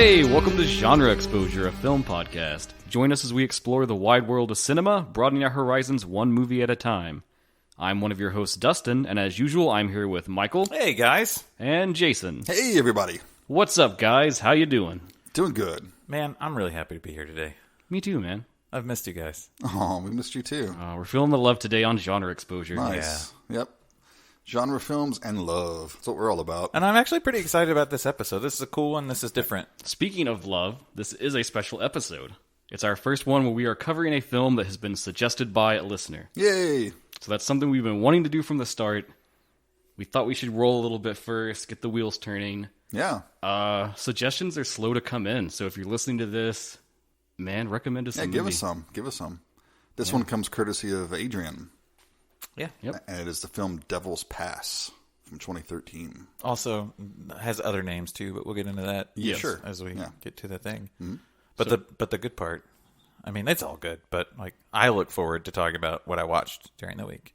Hey, welcome to Genre Exposure, a film podcast. Join us as we explore the wide world of cinema, broadening our horizons one movie at a time. I'm one of your hosts, Dustin, and as usual, I'm here with Michael. Hey, guys. And Jason. Hey, everybody. What's up, guys? How you doing? Doing good. Man, I'm really happy to be here today. Me too, man. I've missed you guys. Oh, we missed you too. We're feeling the love today on Genre Exposure. Nice. Yeah. Yep. Genre films and love. That's what we're all about. And I'm actually pretty excited about this episode. This is a cool one. This is different. Speaking of love, this is a special episode. It's our first one where we are covering a film that has been suggested by a listener. Yay. So that's something we've been wanting to do from the start. We thought we should roll a little bit first, get the wheels turning. Yeah. Suggestions are slow to come in, so if you're listening to this, man, recommend us some give movie. us some. This one comes courtesy of Adrian. Yeah. Yep. And it is the film Devil's Pass from 2013. Also has other names too, but we'll get into that Sure. as we get to the thing. Mm-hmm. But the good part, I mean, it's all good, but like I look forward to talking about what I watched during the week.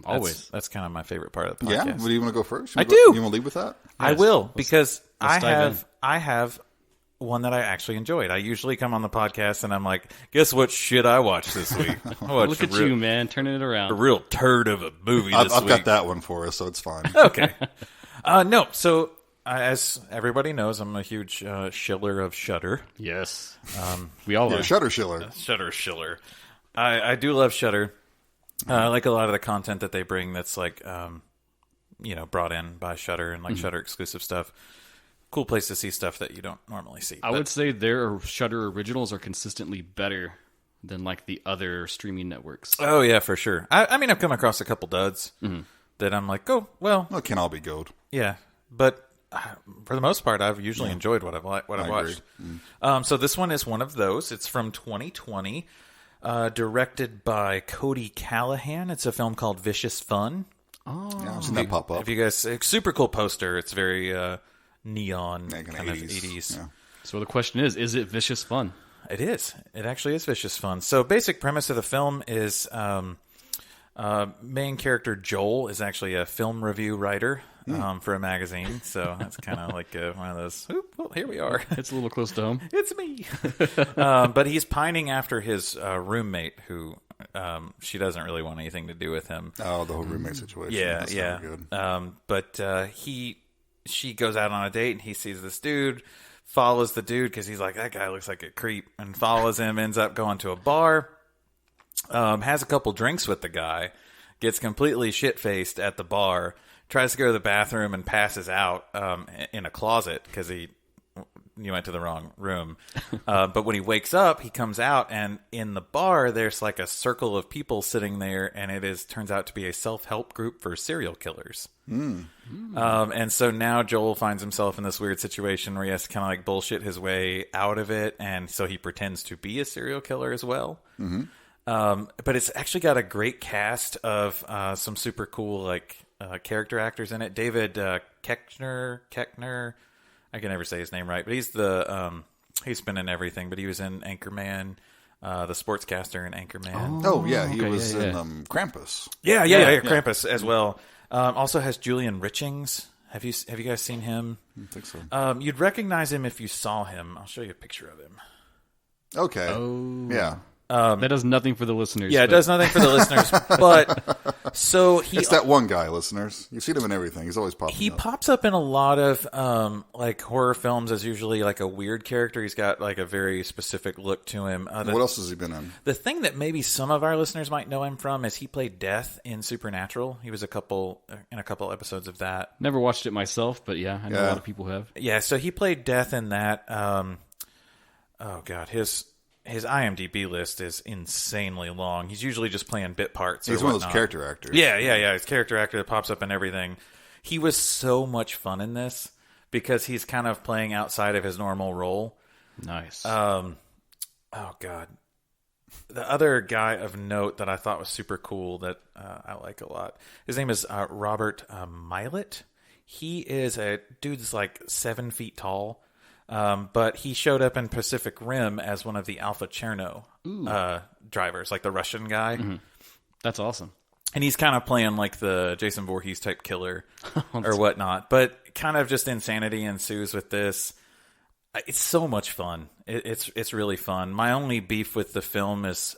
Always. That's kind of my favorite part of the podcast. Yeah? Well, do you want to go first? I do. You want to lead with that? I will, because let's dive in. I have one that I actually enjoyed. I usually come on the podcast and I'm like, guess what shit I watched this week? I watched Look at you, man, turning it around. a real turd of a movie this I've week. got that one for us, so it's fine. Okay. No, so as everybody knows, I'm a huge shiller of Shudder. Yes. We all are. Shutter Schiller. Shudder. I do love Shudder. I like a lot of the content that they bring that's like, brought in by Shudder and like Shudder exclusive stuff. Cool place to see stuff that you don't normally see. I would say their Shudder originals are consistently better than like the other streaming networks. Oh, yeah, for sure. I mean, I've come across a couple duds that I'm like, oh, well, Well, it can't all be gold. yeah. But for the most part, I've usually enjoyed what I've watched. So this one is one of those. It's from 2020, directed by Cody Callahan. It's a film called Vicious Fun. Oh. Yeah, I've seen that pop up. If you guys, super cool poster. It's very neon, Yeah, kind of 80s. Yeah. So the question is it vicious fun? It is. It actually is Vicious Fun. So basic premise of the film is main character Joel is actually a film review writer for a magazine. So that's kind of like one of those, well, here we are. It's a little close to home. It's me. But he's pining after his roommate who she doesn't really want anything to do with him. Oh, the whole roommate situation. Yeah, That's yeah. not good. But she goes out on a date and he sees this dude, follows the dude because he's like, that guy looks like a creep, and follows him, ends up going to a bar, has a couple drinks with the guy, gets completely shit-faced at the bar, tries to go to the bathroom and passes out in a closet because you went to the wrong room. But when he wakes up, he comes out, and in the bar, there's like a circle of people sitting there, and turns out to be a self-help group for serial killers. And so now Joel finds himself in this weird situation where he has to kind of like bullshit his way out of it, and so he pretends to be a serial killer as well. But it's actually got a great cast of some super cool like character actors in it. David Koechner, I can never say his name right, but he's he's been in everything. But he was in Anchorman, the sportscaster in Anchorman. Oh, yeah. He okay, was yeah. in Krampus. Yeah, Krampus as well. Also has Julian Richings. Have you guys seen him? I think so. You'd recognize him if you saw him. I'll show you a picture of him. Okay. Oh. Yeah. That does nothing for the listeners. Yeah, it does nothing for the listeners. But so It's that one guy, listeners. You've seen him in everything. He's always popping he up. pops up in a lot of like horror films as usually like a weird character. He's got like a very specific look to him. What else has he been in? The thing that maybe some of our listeners might know him from is he played Death in Supernatural. He was in a couple episodes of that. Never watched it myself, but yeah, I know a lot of people have. Yeah, so he played Death in that. Oh god, his IMDb list is insanely long. He's usually just playing bit parts. He's one of those character actors. Yeah. He's a character actor that pops up in everything. He was so much fun in this because he's kind of playing outside of his normal role. Nice. Oh god, the other guy of note that I thought was super cool that I like a lot. His name is Robert Milat. He is a dude that's like 7 feet tall. But he showed up in Pacific Rim as one of the Alpha Cherno drivers, like the Russian guy. Mm-hmm. That's awesome. And he's kind of playing like the Jason Voorhees type killer or whatnot. But kind of just insanity ensues with this. It's so much fun. It's really fun. My only beef with the film is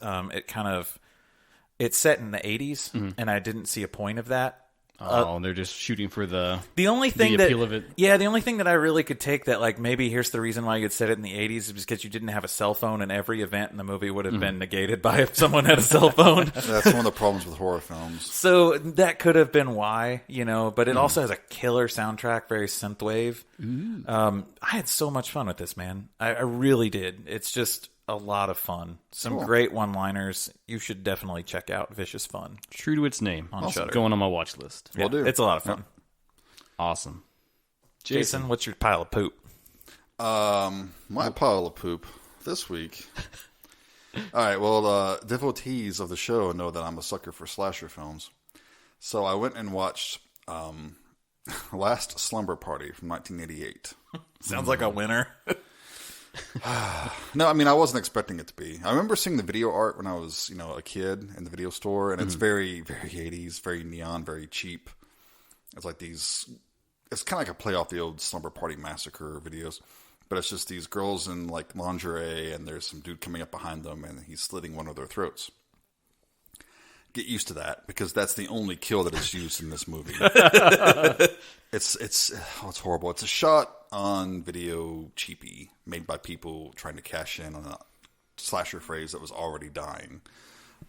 it's set in the 80s, and I didn't see a point of that. They're just shooting for the only thing the appeal of it. Yeah, the only thing that I really could take that, like, maybe here's the reason why you'd set it in the 80s is because you didn't have a cell phone, and every event in the movie would have been negated by if someone had a cell phone. That's one of the problems with horror films. So that could have been why, but it also has a killer soundtrack, very synthwave. I had so much fun with this, man. I really did. It's just a lot of fun. Some great one-liners. You should definitely check out Vicious Fun. True to its name. On Shudder. Going on my watch list. Will do. It's a lot of fun. Awesome. Jason, what's your pile of poop? My pile of poop this week. All right, well, devotees of the show know that I'm a sucker for slasher films. So I went and watched Last Slumber Party from 1988. Sounds like a winner. No, I mean, I wasn't expecting it to be. I remember seeing the video art when I was, a kid in the video store, and it's very, very 80s, very neon, very cheap. It's like it's kind of like a play off the old Slumber Party Massacre videos, but it's just these girls in, like, lingerie, and there's some dude coming up behind them, and he's slitting one of their throats. Get used to that, because that's the only kill that is used in this movie. It's horrible. It's a shot on video cheapie made by people trying to cash in on a slasher phrase that was already dying.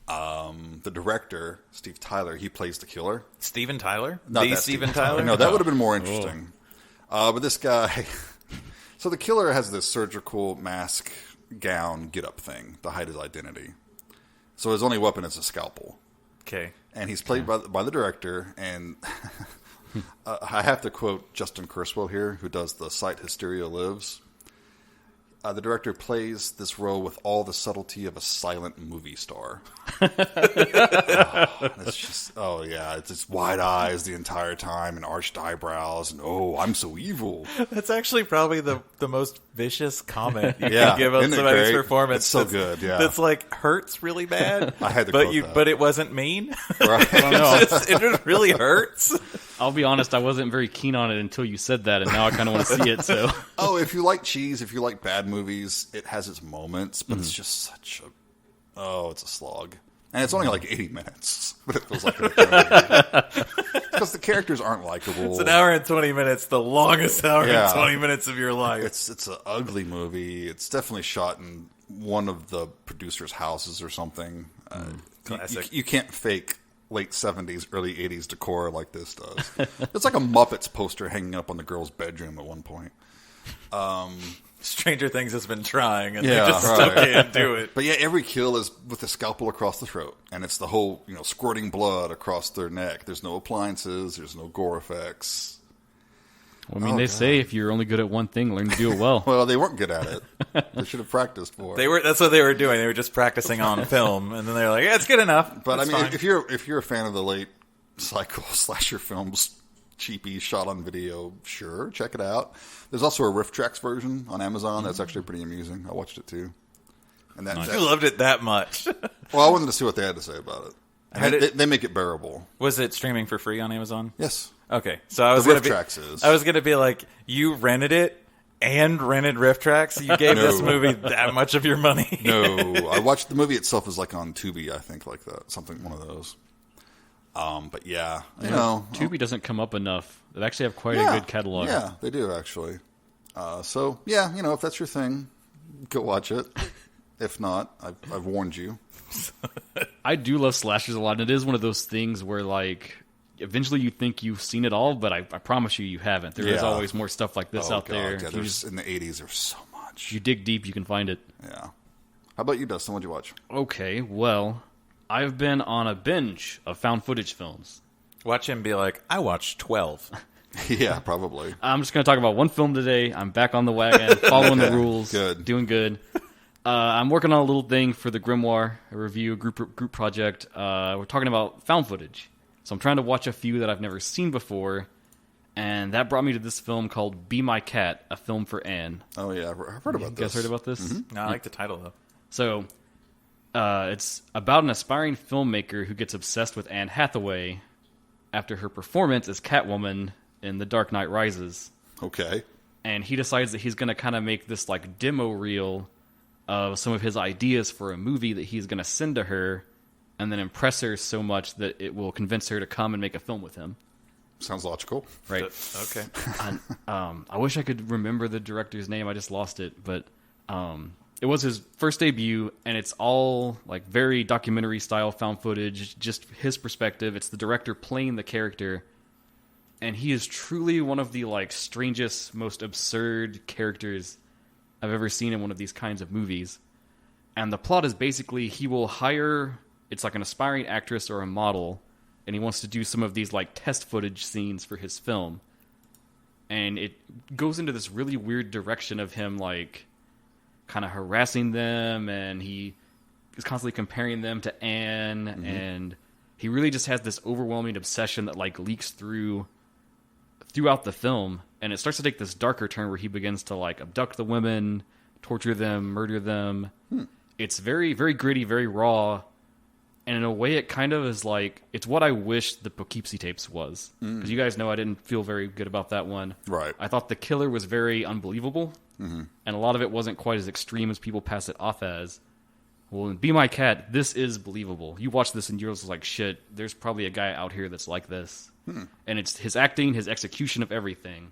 The director, Steve Tyler, he plays the killer. Steven Tyler? Not the that Steven Tyler? No, that would have been more interesting. But this guy... So the killer has this surgical mask, gown, get-up thing to hide his identity. So his only weapon is a scalpel. Okay. And he's played by the director, and I have to quote Justin Kurswell here, who does the site Hysteria Lives. The director plays this role with all the subtlety of a silent movie star. It's just, it's just wide eyes the entire time and arched eyebrows and, I'm so evil. That's actually probably the most vicious comment you can give of somebody's performance. It's so good, yeah. That's like hurts really bad. I had to quote that. But it wasn't mean. Right. It just really hurts. I'll be honest, I wasn't very keen on it until you said that, and now I kind of want to see it. So, if you like cheese, if you like bad movies, it has its moments, but it's just such it's a slog. And it's only like 80 minutes, but it feels like an eternity. Because the characters aren't likable. It's an hour and 20 minutes, the longest hour and 20 minutes of your life. It's an ugly movie. It's definitely shot in one of the producer's houses or something. Classic. You can't fake late 70s, early 80s decor like this does. It's like a Muppets poster hanging up on the girl's bedroom at one point. Stranger Things has been trying, and they just still can't do it. But yeah, every kill is with a scalpel across the throat, and it's the whole, squirting blood across their neck. There's no appliances, there's no gore effects. Well, I mean, they say if you're only good at one thing, learn to do it well. Well, they weren't good at it. They should have practiced more. That's what they were doing. They were just practicing on film, and then they were like, "Yeah, it's good enough." But That's I mean, fine. if you're a fan of the late cycle slasher films, cheapy shot on video, sure, check it out. There's also a Riff Tracks version on Amazon that's actually pretty amusing. I watched it too. And you loved it that much. Well, I wanted to see what they had to say about it. And they make it bearable. Was it streaming for free on Amazon? Yes. Okay, so I was Riff Tracks is. I was gonna be like, you rented it and rented Riff Tracks. You gave this movie that much of your money. No, I watched the movie itself is like on Tubi, I think, like that, one of those. But yeah, Tubi doesn't come up enough. They actually have quite a good catalog. Yeah, they do actually. So yeah, if that's your thing, go watch it. If not, I've warned you. I do love slashers a lot, and it is one of those things where, like, eventually you think you've seen it all, but I promise you haven't. There is always more stuff like this out there. Yeah, in the 80s, there's so much. If you dig deep, you can find it. Yeah. How about you, Dustin? What'd you watch? Okay, well, I've been on a binge of found footage films. Watch him be like, I watched 12. Yeah, probably. I'm just going to talk about one film today. I'm back on the wagon, following the rules. Good. Doing good. I'm working on a little thing for the Grimoire, a review group project. We're talking about found footage. So I'm trying to watch a few that I've never seen before. And that brought me to this film called Be My Cat, a film for Anne. Oh, yeah. I've heard about this. You guys heard about this? Mm-hmm. No, I like the title, though. So it's about an aspiring filmmaker who gets obsessed with Anne Hathaway after her performance as Catwoman in The Dark Knight Rises. Okay. and he decides that he's going to kind of make this like demo reel of some of his ideas for a movie that he's going to send to her, and then impress her so much that it will convince her to come and make a film with him. Sounds logical. Right. Okay. I wish I could remember the director's name. I just lost it, but it was his first debut, and it's all like very documentary style found footage, just his perspective. It's the director playing the character, and he is truly one of the like strangest, most absurd characters I've ever seen in one of these kinds of movies. And the plot is basically he will hire, it's like an aspiring actress or a model, and he wants to do some of these like test footage scenes for his film. And it goes into this really weird direction of him like kind of harassing them, and he is constantly comparing them to Anne, and he really just has this overwhelming obsession that like leaks throughout the film, and it starts to take this darker turn where he begins to like abduct the women, torture them, murder them. It's very, very gritty, very raw, and in a way it kind of is like, it's what I wish the Poughkeepsie tapes was, because you guys know I didn't feel very good about that one. Right. I thought the killer was very unbelievable, and a lot of it wasn't quite as extreme as people pass it off as. Well, in Be My Cat, this is believable. You watch this and you're just like, shit, there's probably a guy out here that's like this. And it's his acting, his execution of everything.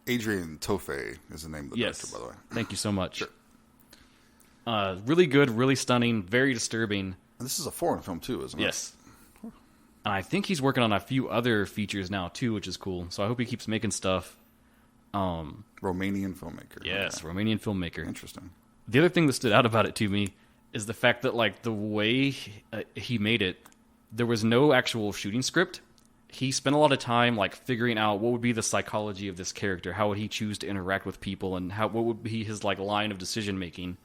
Adrian Tofay is the name of the director, by the way. Thank you so much. Sure. Really good, really stunning, very disturbing. And this is a foreign film, too, isn't it? Yes. And I think he's working on a few other features now, too, which is cool. So I hope he keeps making stuff. Romanian filmmaker. Yes, Okay. Romanian filmmaker. Interesting. The other thing that stood out about it to me is the fact that, like, the way he made it, there was no actual shooting script. He spent a lot of time, like, figuring out what would be the psychology of this character, how would he choose to interact with people, and what would be his, like, line of decision-making.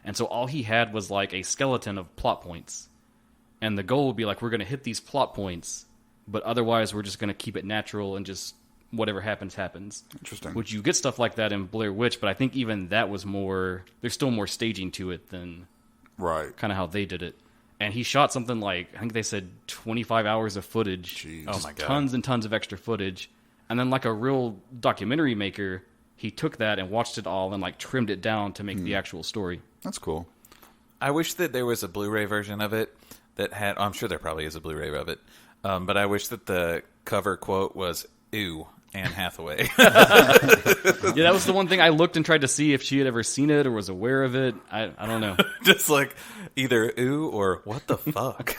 And so all he had was, like, a skeleton of plot points. And the goal would be, like, we're going to hit these plot points, but otherwise we're just going to keep it natural and just whatever happens, happens. Interesting. Which you get stuff like that in Blair Witch, but I think even that was more, there's still more staging to it than Right. kind of how they did it. And he shot something like, I think they said 25 hours of footage. Jeez. Oh Just my God. tons and tons of extra footage. And then like a real documentary maker, he took that and watched it all and like trimmed it down to make the actual story. That's cool. I wish that there was a Blu-ray version of it that had. I'm sure there probably is a Blu-ray of it, but I wish that the cover quote was "Ew, Anne Hathaway." Yeah, that was the one thing I looked and tried to see if she had ever seen it or was aware of it. I don't know. Just like either "Ew" or "What the fuck."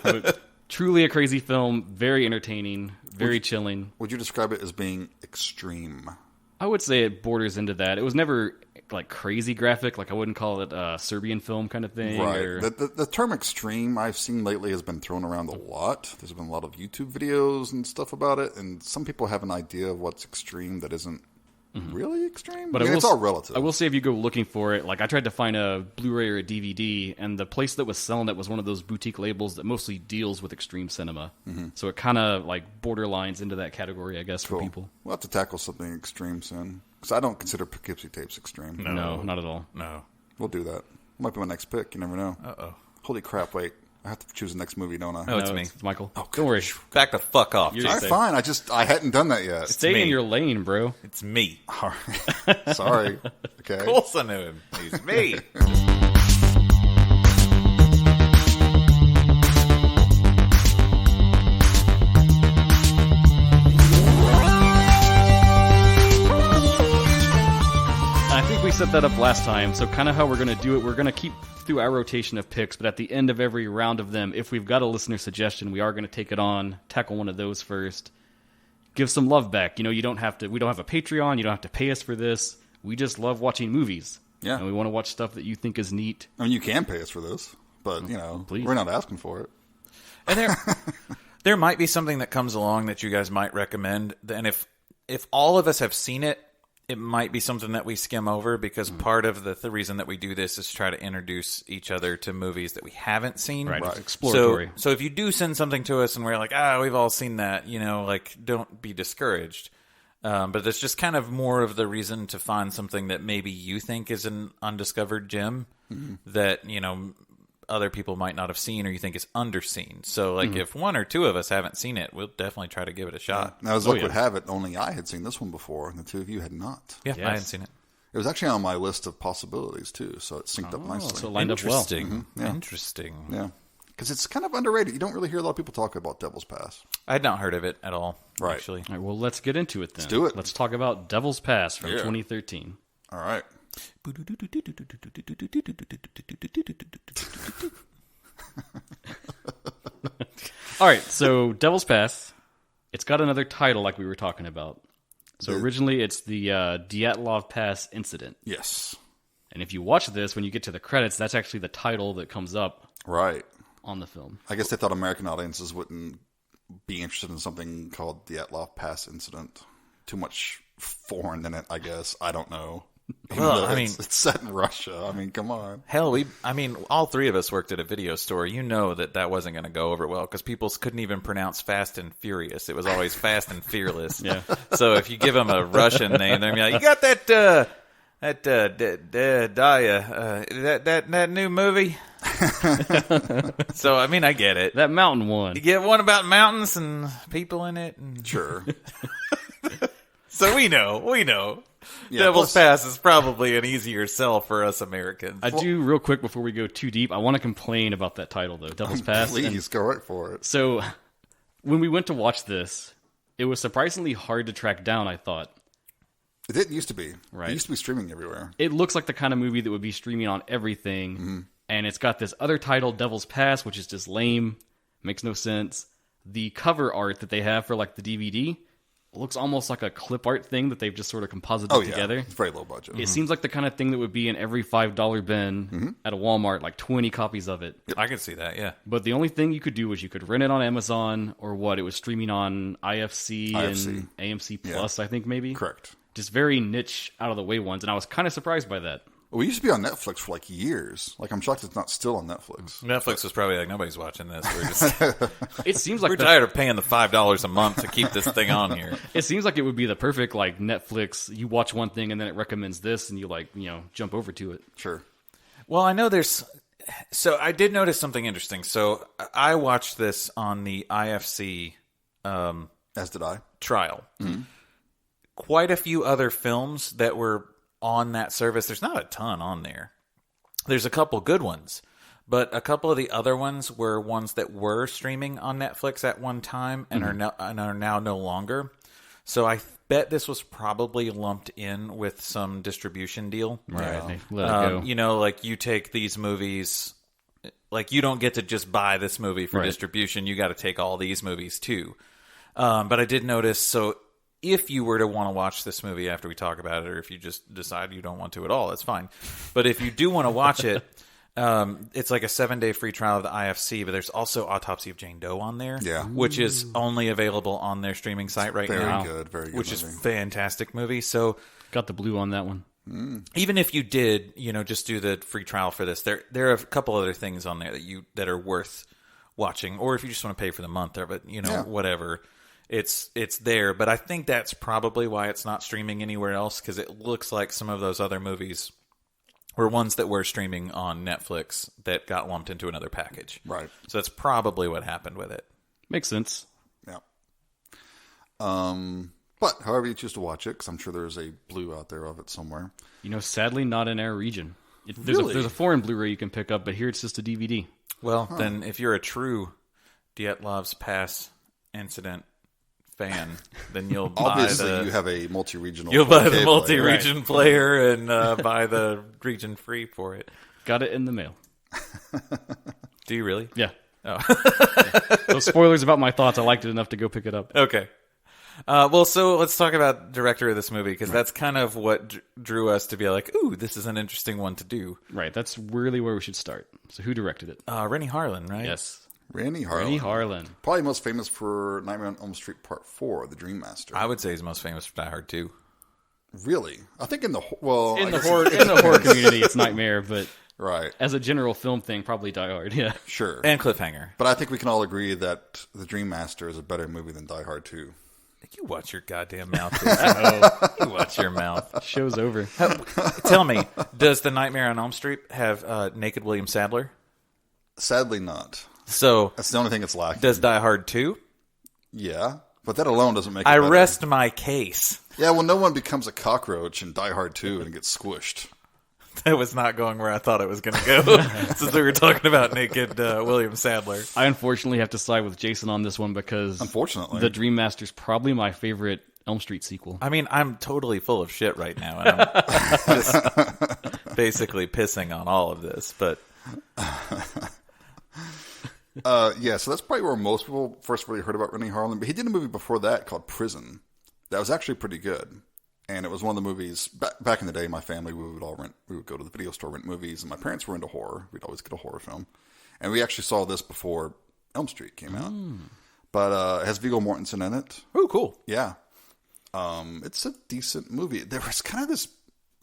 But truly a crazy film, very entertaining, very chilling. Would you describe it as being extreme? I would say it borders into that. It was never like crazy graphic. Like I wouldn't call it a Serbian film kind of thing. Right. Or... The term extreme I've seen lately has been thrown around a lot. There's been a lot of YouTube videos and stuff about it, and some people have an idea of what's extreme that isn't really extreme. But I mean, it's all relative. I will say if you go looking for it, like I tried to find a Blu-ray or a DVD, and the place that was selling it was one of those boutique labels that mostly deals with extreme cinema. So it kind of like borderlines into that category, I guess, for people. We'll have to tackle something extreme soon. Because I don't consider Poughkeepsie tapes extreme. No, not at all. No. We'll do that. Might be my next pick. You never know. Uh-oh. Holy crap, wait. I have to choose the next movie, don't I? No, it's me. It's Michael. Oh, don't worry. Back the fuck off. You're All right, safe. fine. I hadn't done that yet. Stay me. in your lane, bro. It's me. All right. Sorry. Okay. Of course I knew him. He's me. I think we set that up last time, so kind of how we're going to do it, we're going to keep through our rotation of picks, but at the end of every round of them, if we've got a listener suggestion, we are going to take it on, tackle one of those first, give some love back. You know, we don't have a Patreon, you don't have to pay us for this. We just love watching movies. Yeah. And we want to watch stuff that you think is neat. I mean, you can pay us for this, but, you know, Please. we're not asking for it. And there might be something that comes along that you guys might recommend. And if all of us have seen it, it might be something that we skim over, because part of the reason that we do this is to try to introduce each other to movies that we haven't seen. Right. Right. Exploratory. So if you do send something to us and we're like, we've all seen that, you know, like, don't be discouraged. But it's just kind of more of the reason to find something that maybe you think is an undiscovered gem that, you know, other people might not have seen or you think is underseen. So, like, if one or two of us haven't seen it, we'll definitely try to give it a shot. Now, as luck would have it, only I had seen this one before, and the two of you had not. Yeah, I hadn't seen it. It was actually on my list of possibilities, too, so it synced up nicely. So it lined up well. Interesting. Yeah. Interesting. Yeah. Because it's kind of underrated. You don't really hear a lot of people talk about Devil's Pass. I had not heard of it at all, Right. actually. All right, well, let's get into it then. Let's do it. Let's talk about Devil's Pass from 2013. All right. All right, so Devil's Pass, it's got another title like we were talking about. So originally it's the Dyatlov Pass Incident. Yes. And if you watch this, when you get to the credits, that's actually the title that comes up Right. on the film. I guess they thought American audiences wouldn't be interested in something called the Dyatlov Pass Incident. Too much foreign in it, I guess. I don't know. Well, it's set in Russia. I mean, come on. Hell, all three of us worked at a video store. You know that wasn't going to go over well because people couldn't even pronounce Fast and Furious. It was always Fast and Fearless. Yeah. So if you give them a Russian name, they're like, you got that new movie? So, I mean, I get it. That mountain one. You get one about mountains and people in it. And... Sure. So we know. Yeah, Devil's plus- Pass is probably an easier sell for us Americans. I do, real quick, before we go too deep, I want to complain about that title, though, Devil's Pass. Please, go right for it. So, when we went to watch this, it was surprisingly hard to track down, I thought. It didn't used to be. Right. It used to be streaming everywhere. It looks like the kind of movie that would be streaming on everything, and it's got this other title, Devil's Pass, which is just lame, makes no sense. The cover art that they have for, like, the DVD looks almost like a clip art thing that they've just sort of composited together. It's very low budget. It seems like the kind of thing that would be in every $5 bin at a Walmart, like 20 copies of it. I can see that, yeah. But the only thing you could do was you could rent it on Amazon or what? It was streaming on IFC. And AMC Plus, I think, maybe. Correct. Just very niche, out of the way ones, and I was kind of surprised by that. We used to be on Netflix for like years. Like, I'm shocked it's not still on Netflix. Netflix was probably like, nobody's watching this. We're just It seems like we're tired of paying the $5 a month to keep this thing on here. It seems like it would be the perfect, like, Netflix. You watch one thing and then it recommends this, and you, like, jump over to it. Sure. Well, I know so I did notice something interesting. So I watched this on the IFC As did I. trial. Quite a few other films that were on that service. There's not a ton on there. There's a couple good ones, but a couple of the other ones were ones that were streaming on Netflix at one time and are now no longer. So I bet this was probably lumped in with some distribution deal. Right. Let it go. Like you take these movies, like you don't get to just buy this movie for distribution. You got to take all these movies too. But I did notice, so if you were to want to watch this movie after we talk about it, or if you just decide you don't want to at all, that's fine. But if you do want to watch it, it's like a 7-day free trial of the IFC, but there's also Autopsy of Jane Doe on there, which is only available on their streaming site right now. Very good which movie. is a fantastic movie. So got the blue on that one. Even if you did, just do the free trial for this, there are a couple other things on there that are worth watching, or if you just want to pay for the month of it, whatever. It's there, but I think that's probably why it's not streaming anywhere else, because it looks like some of those other movies were ones that were streaming on Netflix that got lumped into another package. Right. So that's probably what happened with it. Makes sense. Yeah. But however you choose to watch it, because I'm sure there's a blue out there of it somewhere. Sadly not in our region. There's a foreign Blu-ray you can pick up, but here it's just a DVD. Well, then if you're a true Dyatlov's Pass Incident fan, then you'll buy you have a multi-regional. You'll buy the multi-region player and buy the region free for it. Got it in the mail. Do you really? Yeah. Oh. Those spoilers about my thoughts, I liked it enough to go pick it up. Okay. So let's talk about director of this movie, because that's kind of what drew us to be like, ooh, this is an interesting one to do. Right. That's really where we should start. So who directed it? Renny Harlin, right? Yes. Renny Harlin. Renny Harlin. Probably most famous for Nightmare on Elm Street Part 4, The Dream Master. I would say he's most famous for Die Hard 2. Really? I think in the horror community, it's Nightmare, but right. As a general film thing, probably Die Hard, yeah. Sure. And Cliffhanger. But I think we can all agree that The Dream Master is a better movie than Die Hard 2. You watch your goddamn mouth. You watch your mouth. Show's over. Tell me, does the Nightmare on Elm Street have naked William Sadler? Sadly not. So That's the only thing it's lacking. does Die Hard 2? Yeah, but that alone doesn't make it I better. rest my case. Yeah, well, no one becomes a cockroach in Die Hard 2 and gets squished. That was not going where I thought it was going to go. Since we were talking about naked William Sadler. I unfortunately have to side with Jason on this one because Unfortunately. The Dream Master's probably my favorite Elm Street sequel. I mean, I'm totally full of shit right now, and I'm just basically pissing on all of this. But Yeah, so that's probably where most people first really heard about Renny Harlin. But he did a movie before that called Prison. That was actually pretty good. And it was one of the movies, back in the day, my family, we would go to the video store, rent movies, and my parents were into horror. We'd always get a horror film. And we actually saw this before Elm Street came out. But it has Viggo Mortensen in it. oh, cool. Yeah. It's a decent movie. There was kind of this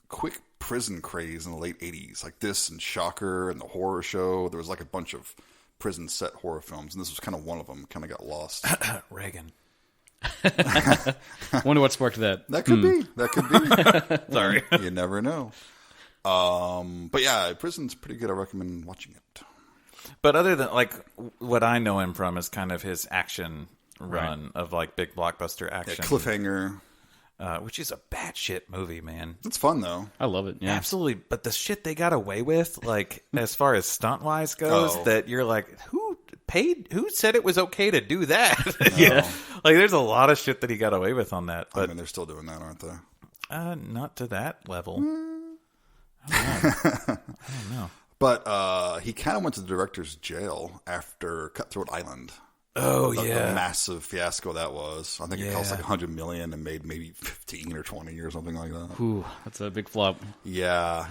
quick prison craze in the late 80s, like this and Shocker and The Horror Show. There was like a bunch of prison set horror films, and this was kind of one of them. Kind of got lost. Reagan. Wonder what sparked that. That could be. That could be. Sorry. You never know. But yeah, Prison's pretty good. I recommend watching it. But other than, like, what I know him from is kind of his action run of, like, big blockbuster Yeah, action. Cliffhanger. Which is a batshit movie, man. It's fun, though. I love it. Yeah. Absolutely. But the shit they got away with, like, as far as stunt-wise goes, that you're like, who said it was okay to do that? Yeah. Like, there's a lot of shit that he got away with on that. But I mean, they're still doing that, aren't they? not to that level. I don't know. But he kind of went to the director's jail after Cutthroat Island. Oh, The yeah. massive fiasco that was. I think it cost like $100 million and made maybe 15 or 20 or something like that. Ooh, that's a big flop. Yeah.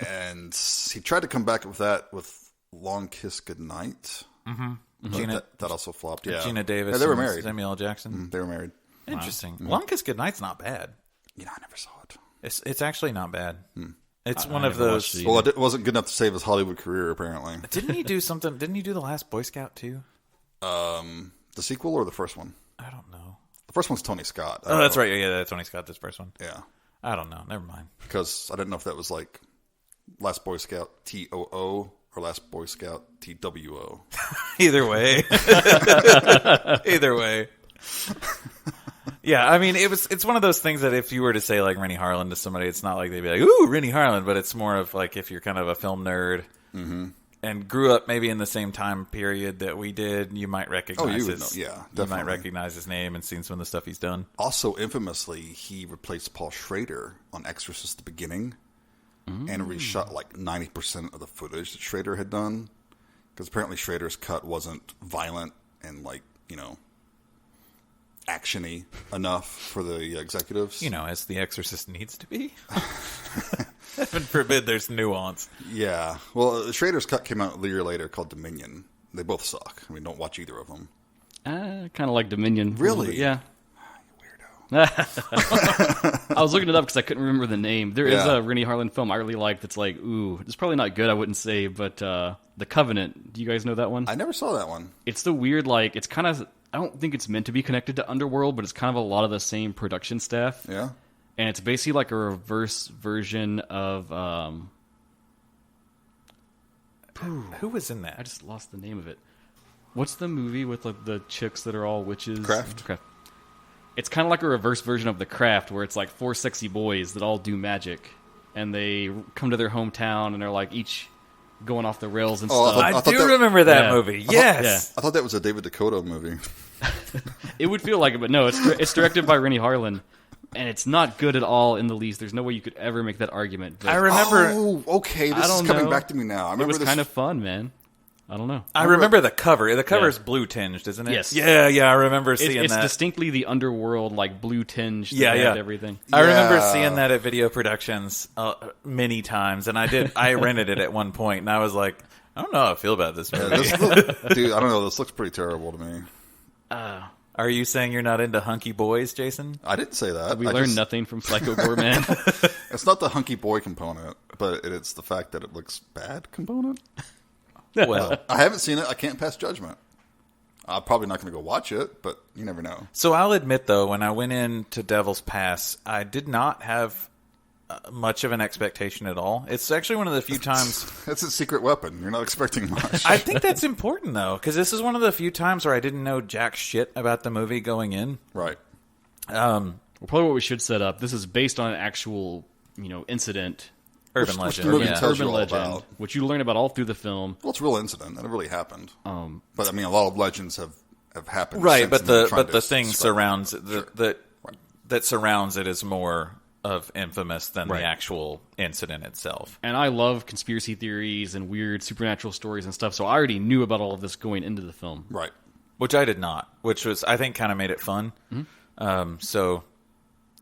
And he tried to come back with that with Long Kiss Goodnight. Mm-hmm. That also flopped. Yeah. Gina Davis. Yeah, they were and married. Samuel L. Jackson. They were married. Interesting. Long Kiss Goodnight's not bad. You know, I never saw it. It's actually not bad. It's one I of never watched those. it Well, it wasn't good enough to save his Hollywood career, apparently. Didn't he do something? Didn't he do The Last Boy Scout too? The sequel or the first one? I don't know. The first one's Tony Scott. Oh, that's right. Yeah, that's Tony Scott. This first one. Yeah. I don't know. Never mind. Because I didn't know if that was like Last Boy Scout TOO or Last Boy Scout TWO. Either way. Either way. Yeah, I mean, it's one of those things that if you were to say like Renny Harlin to somebody, it's not like they'd be like, "Ooh, Renny Harlin," but it's more of like if you're kind of a film nerd and grew up maybe in the same time period that we did, you might recognize you would his, know. Yeah, you might definitely. recognize his name and seen some of the stuff he's done. Also, infamously, he replaced Paul Schrader on Exorcist: The Beginning and reshot like 90% of the footage that Schrader had done. Because apparently Schrader's cut wasn't violent and like, you know, action-y enough for the executives. You know, as The Exorcist needs to be. Heaven forbid there's nuance. Yeah. Well, Schrader's cut came out a year later called Dominion. They both suck. I mean, don't watch either of them. Kind of like Dominion. Really? Yeah. Weirdo. I was looking it up because I couldn't remember the name. There is Yeah. a Renny Harlin film I really like that's like, ooh, it's probably not good, I wouldn't say, but The Covenant. Do you guys know that one? I never saw that one. It's the weird, like, it's kind of, I don't think it's meant to be connected to Underworld, but it's kind of a lot of the same production staff. Yeah. And it's basically like a reverse version of, Who was in that? I just lost the name of it. What's the movie with like, the chicks that are all witches? Craft? It's kind of like a reverse version of The Craft, where it's like 4 sexy boys that all do magic, and they come to their hometown, and they're like each going off the rails and Oh, stuff. I I thought do that- remember that Yeah. movie. Yes. I thought that was a David Dakota movie. It would feel like it, but no, it's directed by Renny Harlin, and it's not good at all in the least. There's no way you could ever make that argument. But I remember. Oh, okay. This is don't coming know. back to me now. I it remember was this. kind of fun, man. I don't know. I remember the cover. The cover Yeah. is blue tinged, isn't it? Yes. Yeah, I remember seeing It's that. distinctly the Underworld, like blue tinge. that Yeah, had yeah. everything. I remember Yeah. seeing that at Video Productions many times, and I rented it at one point, and I was like, I don't know how I feel about this movie. Dude, I don't know. This looks pretty terrible to me. Are you saying you're not into hunky boys, Jason? I didn't say that. We I learned just- nothing from Psycho Goreman. It's not the hunky boy component, but it's the fact that it looks bad component. Well, I haven't seen it. I can't pass judgment. I'm probably not going to go watch it, but you never know. so I'll admit, though, when I went into Devil's Pass, I did not have much of an expectation at all. It's actually one of the few times... That's a secret weapon. You're not expecting much. I think that's important, though, because this is one of the few times where I didn't know jack shit about the movie going in. Right. Well, probably what we should set up, this is based on an actual, incident. Urban Which the legend. movie Yeah. tells you Urban all legend, about. which you learn about all through the film. Well, it's a real incident, and it really happened. But, I mean, a lot of legends have happened. Right, since, but and they're trying the to thing describe surrounds it. Sure. that surrounds it is more of infamous than Right. the actual incident itself. And I love conspiracy theories and weird supernatural stories and stuff, so I already knew about all of this going into the film. Right. Which I did not, which was, I think, kind of made it fun. So,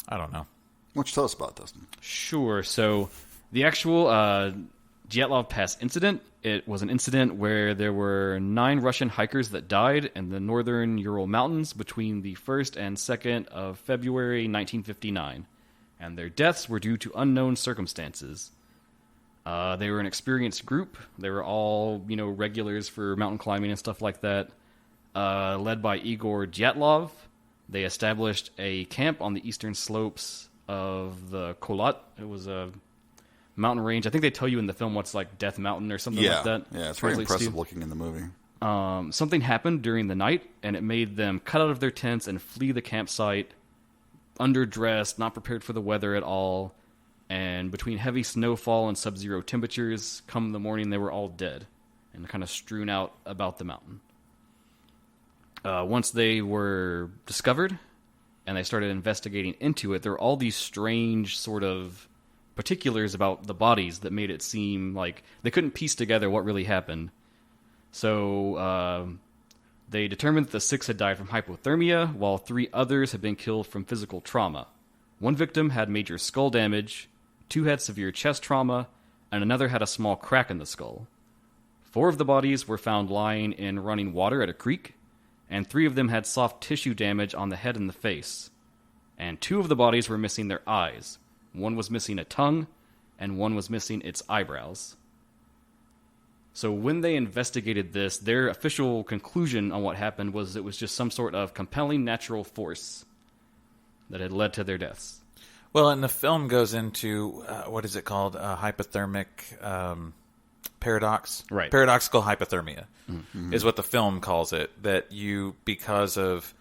I don't know. Why don't you tell us about it, Dustin? Sure. So the actual Dyatlov Pass Incident, it was an incident where there were 9 Russian hikers that died in the northern Ural Mountains between the 1st and 2nd of February 1959. And their deaths were due to unknown circumstances. They were an experienced group. They were all, regulars for mountain climbing and stuff like that. Led by Igor Dyatlov, they established a camp on the eastern slopes of the Kholat. It was a mountain range. I think they tell you in the film what's like Death Mountain or something like that. Yeah, it's very translates to. impressive looking in the movie. Something happened during the night, and it made them cut out of their tents and flee the campsite, underdressed, not prepared for the weather at all, and between heavy snowfall and sub-zero temperatures, come the morning they were all dead and kind of strewn out about the mountain. Once they were discovered and they started investigating into it, there were all these strange sort of particulars about the bodies that made it seem like they couldn't piece together what really happened. So they determined that the 6 had died from hypothermia, while 3 others had been killed from physical trauma. 1 victim had major skull damage, 2 had severe chest trauma, and another had a small crack in the skull. 4 of the bodies were found lying in running water at a creek, and 3 of them had soft tissue damage on the head and the face. And 2 of the bodies were missing their eyes. 1 was missing a tongue, and 1 was missing its eyebrows. So when they investigated this, their official conclusion on what happened was it was just some sort of compelling natural force that had led to their deaths. Well, and the film goes into, what is it called? Hypothermic paradox? Right. Paradoxical hypothermia is what the film calls it. That you, because of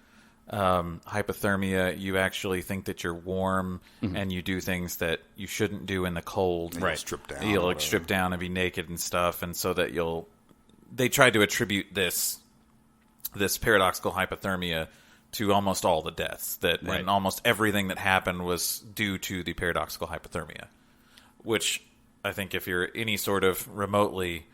hypothermia, you actually think that you're warm and you do things that you shouldn't do in the cold. You'll strip down. You'll like strip down and be naked and stuff, and so that they tried to attribute this paradoxical hypothermia to almost all the deaths, and almost everything that happened was due to the paradoxical hypothermia, which I think if you're any sort of remotely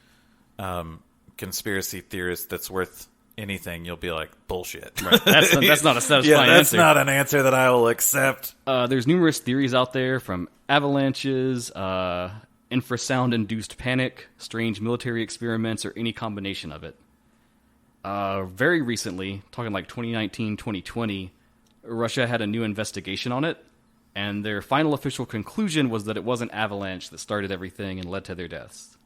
conspiracy theorist that's worth anything, you'll be like, bullshit. Right. That's not a satisfying that's answer. not an answer that I will accept. There's numerous theories out there, from avalanches, infrasound-induced panic, strange military experiments, or any combination of it. Very recently, talking like 2019, 2020, Russia had a new investigation on it, and their final official conclusion was that it was an avalanche that started everything and led to their deaths.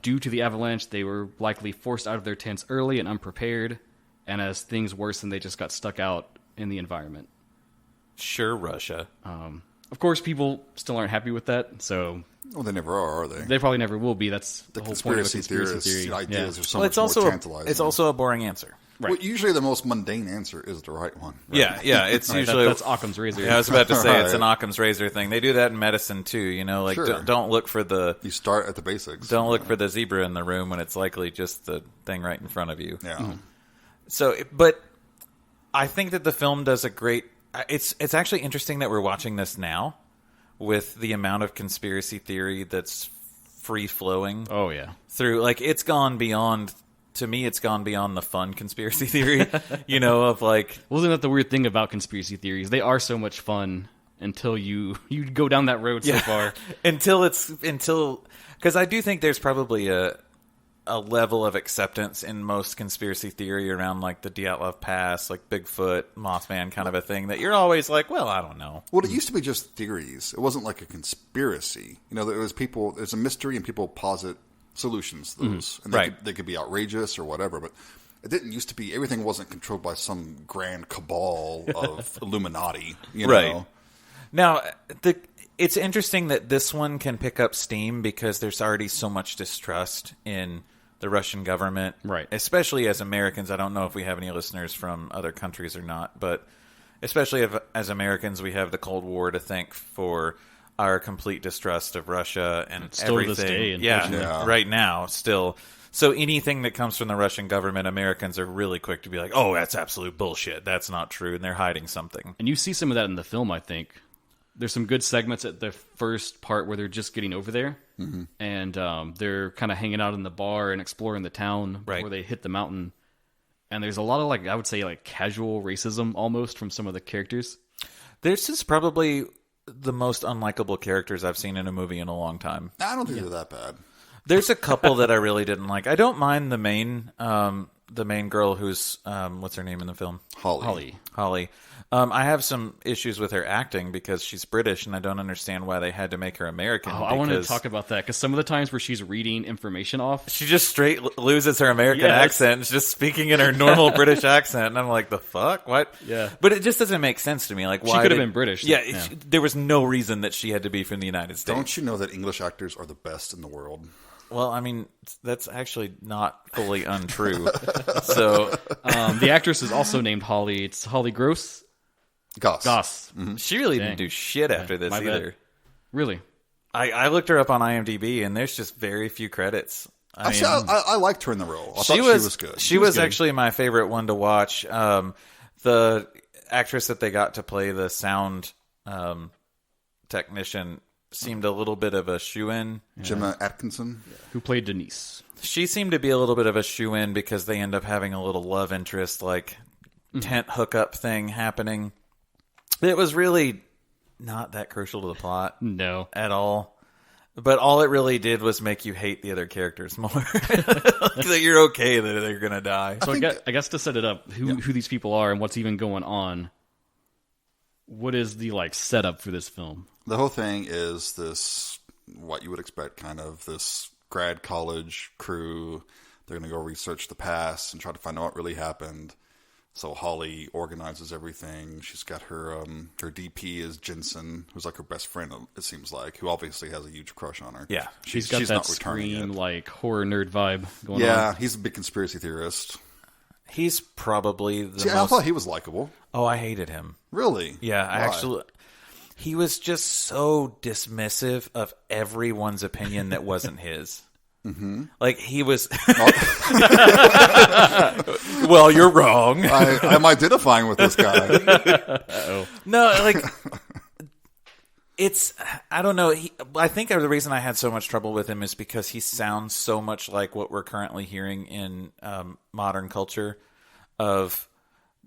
Due to the avalanche, they were likely forced out of their tents early and unprepared, and as things worsened, they just got stuck out in the environment. Sure, Russia. Of course, people still aren't happy with that, so... Well, they never are they? They probably never will be. That's the whole point of a conspiracy theorists, theory. ideas are so Well, much it's more also tantalizing. it's also a boring answer. Right. Well, usually the most mundane answer is the right one. Right? Yeah. It's Right, usually that's Occam's razor. Yeah, I was about to say it's Right. an Occam's razor thing. They do that in medicine too. Like Sure. don't look for the You start at the basics. don't look for the zebra in the room when it's likely just the thing right in front of you. Yeah. So, but I think that the film does a great. It's actually interesting that we're watching this now, with the amount of conspiracy theory that's free flowing. Oh, yeah. Through, like, it's gone beyond. To me, it's gone beyond the fun conspiracy theory. Of like. Wasn't that the weird thing about conspiracy theories? They are so much fun until you go down that road so far. until because I do think there's probably a level of acceptance in most conspiracy theory around like the Dyatlov Pass, like Bigfoot, Mothman kind of a thing that you're always like, well, I don't know. Well, it used to be just theories. It wasn't like a conspiracy. There was people. There's a mystery, and people posit solutions to those, and they could be outrageous or whatever. But it didn't used to be. Everything wasn't controlled by some grand cabal of Illuminati. Right. Now, It's interesting that this one can pick up steam because there's already so much distrust in the Russian government. Right. Especially as Americans. I don't know if we have any listeners from other countries or not, but especially as Americans, we have the Cold War to thank for our complete distrust of Russia and still everything. to this day, yeah, right now, still. So anything that comes from the Russian government, Americans are really quick to be like, oh, that's absolute bullshit. That's not true. And they're hiding something. And you see some of that in the film, I think. There's some good segments at the first part where they're just getting over there. Mm-hmm. And they're kind of hanging out in the bar and exploring the town before they hit the mountain. And there's a lot of, I would say, casual racism almost from some of the characters. This is probably the most unlikable characters I've seen in a movie in a long time. I don't think they're that bad. There's a couple that I really didn't like. I don't mind the main girl who's what's her name in the film? Holly. I have some issues with her acting because she's British, and I don't understand why they had to make her American. I wanted to talk about that because some of the times where she's reading information off, she just straight loses her American accent and is just speaking in her normal British accent, and I'm like, the fuck? What? Yeah. But it just doesn't make sense to me. Like, why she could have been British. Yeah, there was no reason that she had to be from the United States. Don't you know that English actors are the best in the world? Well, I mean, that's actually not fully untrue. So, the actress is also named Holly. It's Holly Gross. Goss. Mm-hmm. She really didn't do shit after this either. Really? I looked her up on IMDb, and there's just very few credits. I liked her in the role. I thought she was good. She was actually my favorite one to watch. The actress that they got to play the sound technician seemed a little bit of a shoo-in. Gemma Atkinson. Who played Denise. She seemed to be a little bit of a shoo-in because they end up having a little love interest, tent hookup thing happening. It was really not that crucial to the plot. No. At all. But all it really did was make you hate the other characters more. That you're okay that they're going to die. So I guess to set it up, who these people are and what's even going on, what is the setup for this film? The whole thing is this, what you would expect, kind of this grad college crew. They're going to go research the past and try to find out what really happened. So Holly organizes everything. She's got her DP is Jensen, who's her best friend, it seems like, who obviously has a huge crush on her. Yeah. She's got that not returning Scream, yet. Horror nerd vibe going on. Yeah, he's a big conspiracy theorist. He's probably the most... I thought he was likable. Oh, I hated him. Really? Yeah, Why? I actually... He was just so dismissive of everyone's opinion that wasn't his. Mm-hmm. He was... Well, you're wrong. I'm identifying with this guy. Uh-oh. No, it's... I don't know. I think the reason I had so much trouble with him is because he sounds so much like what we're currently hearing in modern culture of...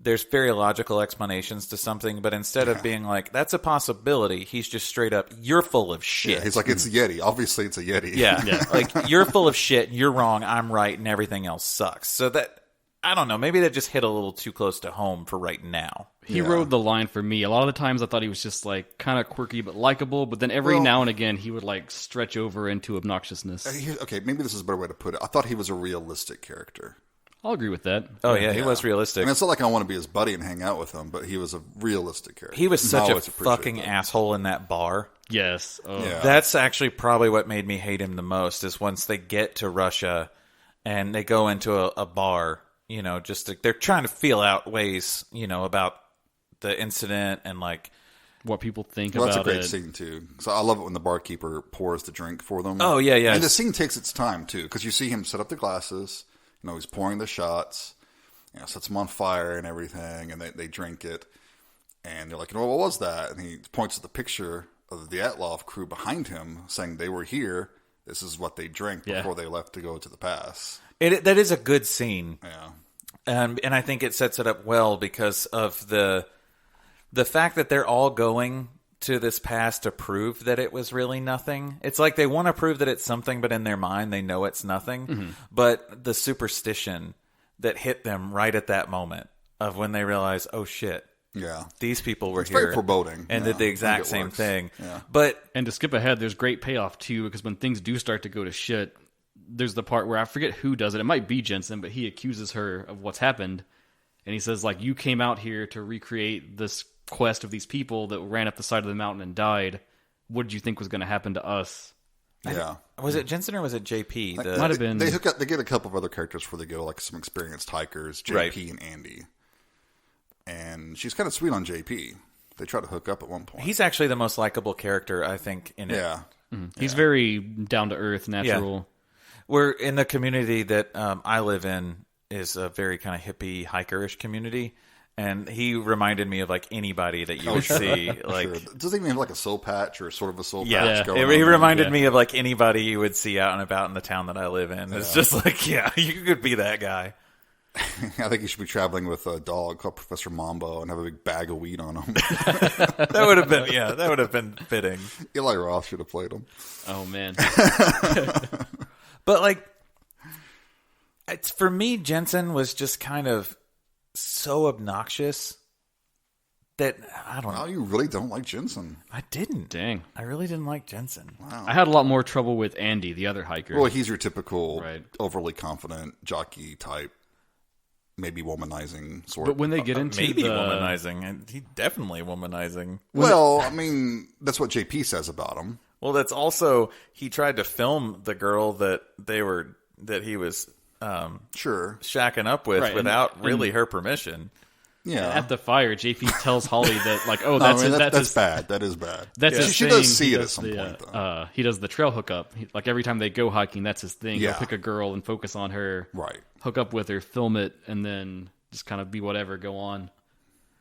There's very logical explanations to something, but instead of being that's a possibility, he's just straight up, you're full of shit. Yeah, he's like, it's a Yeti. Obviously, it's a Yeti. Yeah. You're full of shit, you're wrong, I'm right, and everything else sucks. So that, I don't know, maybe that just hit a little too close to home for right now. He rode the line for me. A lot of the times I thought he was just kind of quirky but likable, but then every now and again he would stretch over into obnoxiousness. Okay, maybe this is a better way to put it. I thought he was a realistic character. I'll agree with that. Oh, yeah, he was realistic. And it's not like I want to be his buddy and hang out with him, but he was a realistic character. He was such a fucking asshole in that bar. Yes. Oh. Yeah. That's actually probably what made me hate him the most, is once they get to Russia and they go into a bar, they're trying to feel out ways, about the incident and what people think about it. That's a great scene, too. So I love it when the barkeeper pours the drink for them. Oh, yeah, yeah. And the scene takes its time, too, because you see him set up the glasses. He's pouring the shots, sets them on fire and everything, and they drink it. And they're like, what was that? And he points to the picture of the Dyatlov crew behind him, saying they were here. This is what they drank before they left to go to the pass. That is a good scene. Yeah. And I think it sets it up well because of the fact that they're all going to this past to prove that it was really nothing. It's like they want to prove that it's something, but in their mind they know it's nothing. Mm-hmm. But the superstition that hit them right at that moment of when they realize, oh shit, these people were here. Very foreboding. And did the exact same thing. Yeah. And to skip ahead, there's great payoff too, because when things do start to go to shit, there's the part where I forget who does it. It might be Jensen, but he accuses her of what's happened. And he says, you came out here to recreate this quest of these people that ran up the side of the mountain and died. what did you think was going to happen to us? Yeah. Was it Jensen or was it JP? Might have been. They hook up. They get a couple of other characters before they go, like some experienced hikers, JP and Andy. And she's kind of sweet on JP. They try to hook up at one point. He's actually the most likable character, I think, in it. Yeah. He's very down to earth, natural. We're in the community that I live in is a very kind of hippie hikerish community, and he reminded me of like anybody that you would see. Like, Sure. Does he even have like a soul patch or sort of a soul yeah, patch going he on? reminded me of like anybody you would see out and about in the town that I live in. It's just like, yeah, you could be that guy. I think he should be traveling with a dog called Professor Mambo and have a big bag of weed on him. That would have been fitting. Eli Roth should have played him. Oh, man. But like, it's for me, Jensen was just kind of so obnoxious that I don't know. Oh, you really don't like Jensen? I didn't. Dang. I really didn't like Jensen. Wow. I had a lot more trouble with Andy, the other hiker. Well, he's your typical Right. overly confident jockey type, maybe womanizing sort. But when they get into Maybe the... womanizing, and he definitely womanizing. Well, I mean, that's what JP says about him. Well, that's also he tried to film the girl that he was Sure. shacking up with Right, without really her permission. Yeah. At the fire, JP tells Holly that, like, oh, No, that's I mean, that's that's his, bad. That is bad. that's his She thing. does see He it at does some the, point, though. he does the trail hookup. Like, every time they go hiking, that's his thing. Yeah. He'll pick a girl and focus on her, Right. hook up with her, film it, and then just kind of be whatever, go on.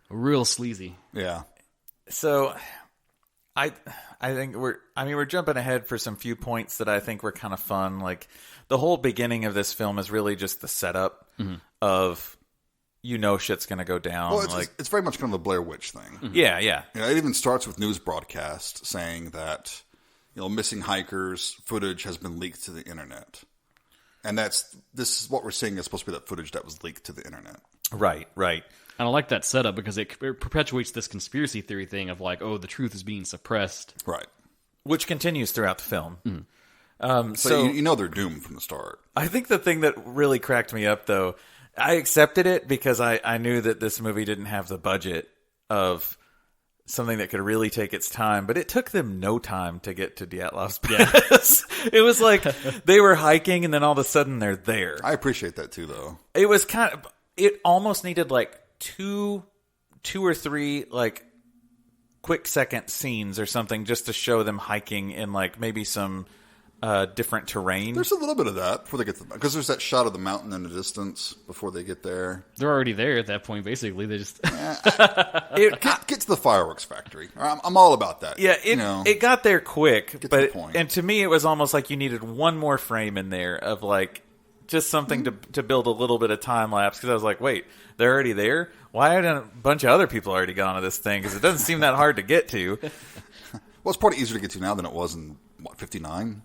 Real sleazy. Yeah. So, I think we're jumping ahead for some few points that I think were kind of fun. Like the whole beginning of this film is really just the setup of shit's gonna go down. Well, it's very much kind of the Blair Witch thing. Yeah. You know, it even starts with news broadcast saying that missing hikers footage has been leaked to the internet, and this is what we're seeing is supposed to be that footage that was leaked to the internet. Right. And I like that setup because it perpetuates this conspiracy theory thing of like, oh, the truth is being suppressed. Right. Which continues throughout the film. So you know they're doomed from the start. I think the thing that really cracked me up, though, I accepted it because I knew that this movie didn't have the budget of something that could really take its time, but it took them no time to get to Dyatlov's Pass. It was like they were hiking and then all of a sudden they're there. I appreciate that too, though. It was it almost needed like two or three like quick second scenes or something just to show them hiking in like maybe some different terrain. There's a little bit of that before they get to because there's that shot of the mountain in the distance before they get there. They're already there at that point, basically. They just... Get to the fireworks factory. I'm all about that. Yeah, it got there quick, to but the point. And to me it was almost like you needed one more frame in there of like just something to build a little bit of time lapse because I was like, wait, they're already there? Why haven't a bunch of other people already gone to this thing? Because it doesn't seem that hard to get to. Well, it's probably easier to get to now than it was in, 59?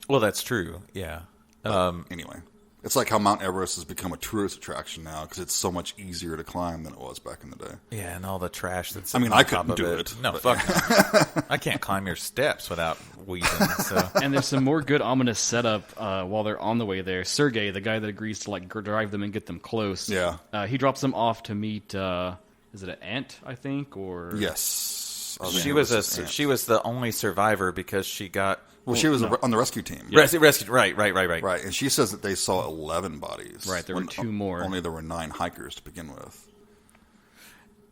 Well, that's true, yeah. Anyway, it's like how Mount Everest has become a tourist attraction now because it's so much easier to climb than it was back in the day. Yeah, and all the trash that's I mean, on I top couldn't of do it. it, No, but- fuck no. I can't climb your steps without wheezing, so... And there's some more good ominous setup while they're on the way there. Sergey, the guy that agrees to like drive them and get them close. Yeah. He drops them off to meet, is it an aunt, I think? Or Yes. She was the only survivor because she got... Well, she was on the rescue team. Rescued, right. Right, and she says that they saw 11 bodies. Right, there were 2 more. Only there were 9 hikers to begin with.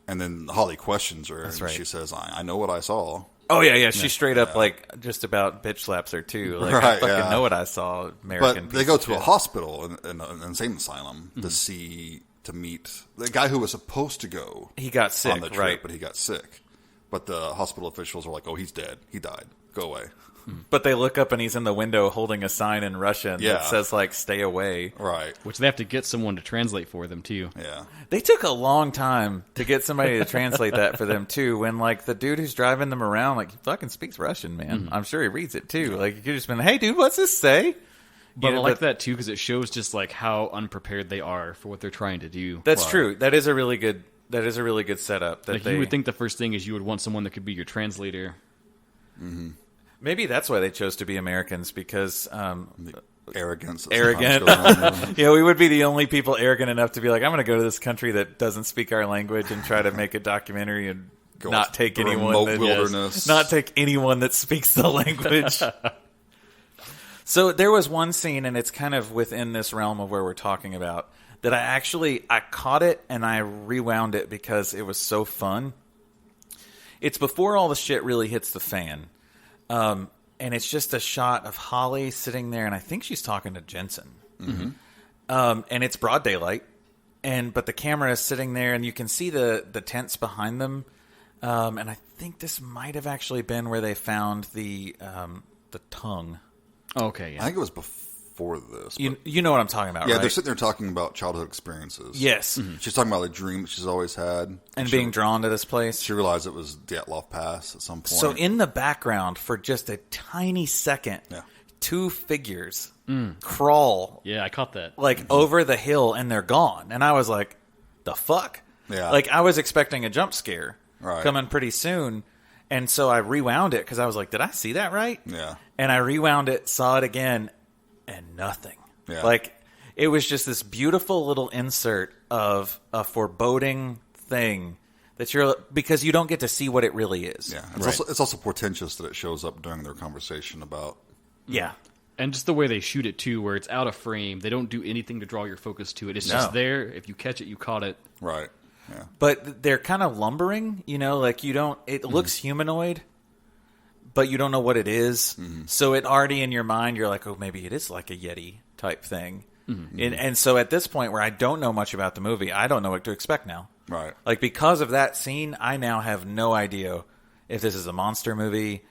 And then Holly questions her, That's and right. she says, I know what I saw. Oh, yeah. She straight up, like, just about bitch slaps her, too. Like, I Right, fucking yeah. know what I saw, American But they piece go of to a shit. hospital, in an insane asylum, to meet the guy who was supposed to go He got sick, on the trip, right. but he got sick. But the hospital officials are like, oh, he's dead. He died. Go away. But they look up and he's in the window holding a sign in Russian Yeah. that says, like, stay away. Right. which they have to get someone to translate for them, too. Yeah. They took a long time to get somebody to translate that for them, too, when, like, the dude who's driving them around, like, he fucking speaks Russian, man. I'm sure he reads it, too. Like, you could just been, hey, dude, what's this say? But know, I like but- that, too, because it shows just like how unprepared they are for what they're trying to do. That's true. That is a really good setup. That Like, you would think the first thing is you would want someone that could be your translator. Maybe that's why they chose to be Americans, because Arrogance. that arrogant. sometimes goes on. Yeah, we would be the only people arrogant enough to be like, I'm going to go to this country that doesn't speak our language and try to make a documentary and go not off take the anyone remote that, wilderness. not take anyone that speaks the language. So there was one scene, and it's kind of within this realm of where we're talking about, that I caught it and I rewound it because it was so fun. It's before all the shit really hits the fan. And it's just a shot of Holly sitting there, and I think she's talking to Jensen. Mm-hmm. And it's broad daylight, but the camera is sitting there, and you can see the tents behind them. And I think this might have actually been where they found the tongue. Okay, yeah. I think it was before this. You know what I'm talking about, yeah, right? they're sitting there talking about childhood experiences. Yes. Mm-hmm. She's talking about the dream that she's always had. And being drawn to this place. She realized it was Dyatlov Pass at some point. So in the background, for just a tiny second, Yeah. two figures crawl Yeah, I caught that. like over the hill, and they're gone. And I was like, the fuck? Yeah. Like, I was expecting a jump scare Right. coming pretty soon. And so I rewound it because I was like, did I see that right? Yeah. And I rewound it, saw it again, and nothing. Yeah. Like, it was just this beautiful little insert of a foreboding thing that because you don't get to see what it really is. Yeah. It's also portentous that it shows up during their conversation about... Yeah. And just the way they shoot it, too, where it's out of frame. They don't do anything to draw your focus to it. It's just there. If you catch it, you caught it. Right. Yeah. But they're kind of lumbering, like it looks humanoid, but you don't know what it is. Mm-hmm. So it already in your mind, you're like, oh, maybe it is like a Yeti type thing. Mm-hmm. And so at this point where I don't know much about the movie, I don't know what to expect now. Right. Like, because of that scene, I now have no idea if this is a monster movie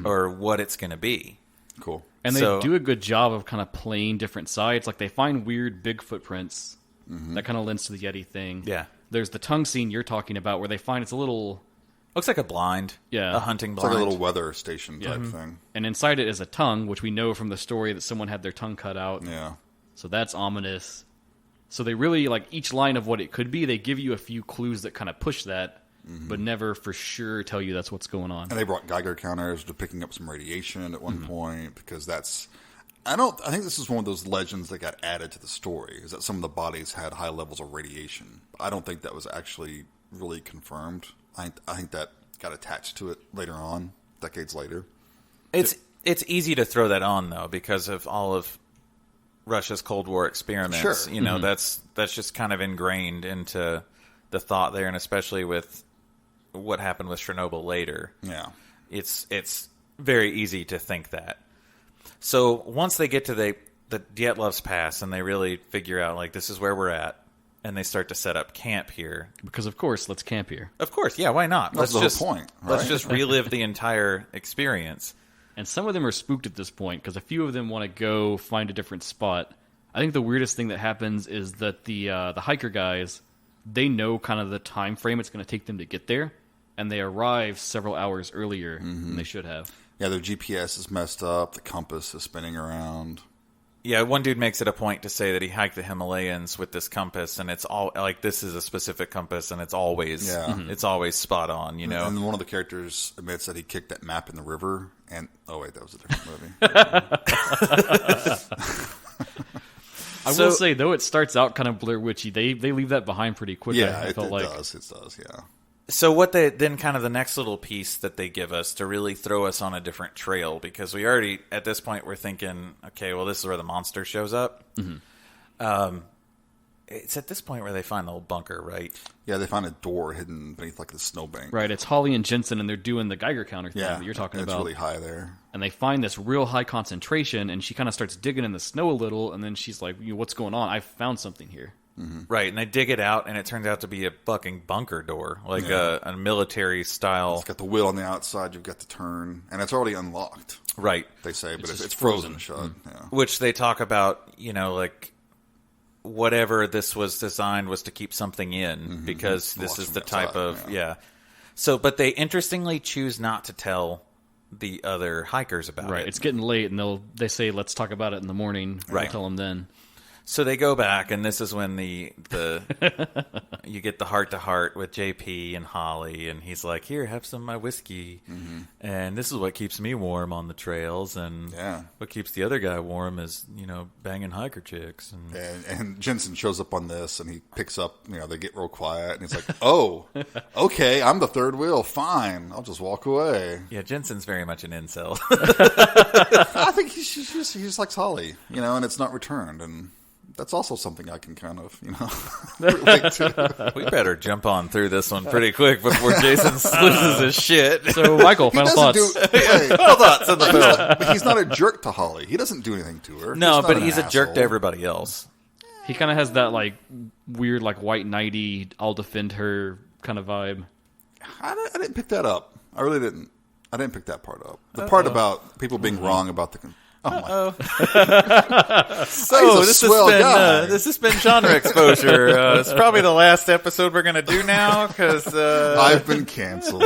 or what it's going to be. Cool. And they do a good job of kind of playing different sides. Like, they find weird big footprints that kind of lends to the Yeti thing. Yeah. There's the tongue scene you're talking about where they find it's a little... Looks like a blind. Yeah. A hunting It's blind. like a little weather station type thing. And inside it is a tongue, which we know from the story that someone had their tongue cut out. Yeah. So that's ominous. So they really, like, each line of what it could be, they give you a few clues that kind of push that, but never for sure tell you that's what's going on. And they brought Geiger counters to picking up some radiation at one point, because that's... I think this is one of those legends that got added to the story, is that some of the bodies had high levels of radiation. I don't think that was actually really confirmed. I think that got attached to it later on, decades later. It's easy to throw that on, though, because of all of Russia's Cold War experiments. Sure. That's just kind of ingrained into the thought there, and especially with what happened with Chernobyl later. Yeah. It's very easy to think that. So once they get to the Dyatlov's Pass and they really figure out, like, this is where we're at, and they start to set up camp here. Because, of course, let's camp here. Of course, yeah, why not? That's the whole point, right? Let's just relive the entire experience. And some of them are spooked at this point, because a few of them want to go find a different spot. I think the weirdest thing that happens is that the hiker guys, they know kind of the time frame it's going to take them to get there, and they arrive several hours earlier than they should have. Yeah, their GPS is messed up. The compass is spinning around. Yeah, one dude makes it a point to say that he hiked the Himalayas with this compass, and it's all like, this is a specific compass, and it's always spot on, you know. And one of the characters admits that he kicked that map in the river, and oh wait, that was a different movie. I will say, though, it starts out kind of Blair Witchy. They leave that behind pretty quickly. Yeah, I it felt like. does. It does. Yeah. So what they then kind of the next little piece that they give us to really throw us on a different trail, because we already at this point we're thinking, okay, well, this is where the monster shows up. It's at this point where they find the old bunker, right? Yeah, they find a door hidden beneath like the snowbank. Right, it's Holly and Jensen, and they're doing the Geiger counter thing that you're talking and about. It's really high there. And they find this real high concentration, and she kind of starts digging in the snow a little, and then she's like, what's going on? I found something here. Right, and they dig it out, and it turns out to be a fucking bunker door, like a military style. It's got the wheel on the outside. You've got the turn, and it's already unlocked. Right, they say, but it's frozen shut. Yeah. Which they talk about, like whatever this was designed was to keep something in, because this is the type of So, but they interestingly choose not to tell the other hikers about it. Right, it's getting late, and they say, let's talk about it in the morning. Right, tell them then. So they go back, and this is when the you get the heart-to-heart with JP and Holly, and he's like, here, have some of my whiskey. And this is what keeps me warm on the trails, and what keeps the other guy warm is, banging hiker chicks. And Jensen shows up on this, and he picks up, they get real quiet, and he's like, oh, okay, I'm the third wheel, fine, I'll just walk away. Yeah, Jensen's very much an incel. I think he just likes Holly, and it's not returned, and that's also something I can kind of, relate to. We better jump on through this one pretty quick before Jason loses his shit. So, Michael, final thoughts. Final thoughts on the film. But he's not a jerk to Holly. He doesn't do anything to her. No, but he's a jerk to everybody else. He kind of has that, weird, white knighty, I'll defend her kind of vibe. I didn't pick that up. I really didn't. I didn't pick that part up. The part about people being wrong about the... Oh my. So this has been genre exposure. It's probably the last episode we're going to do now because I've been canceled.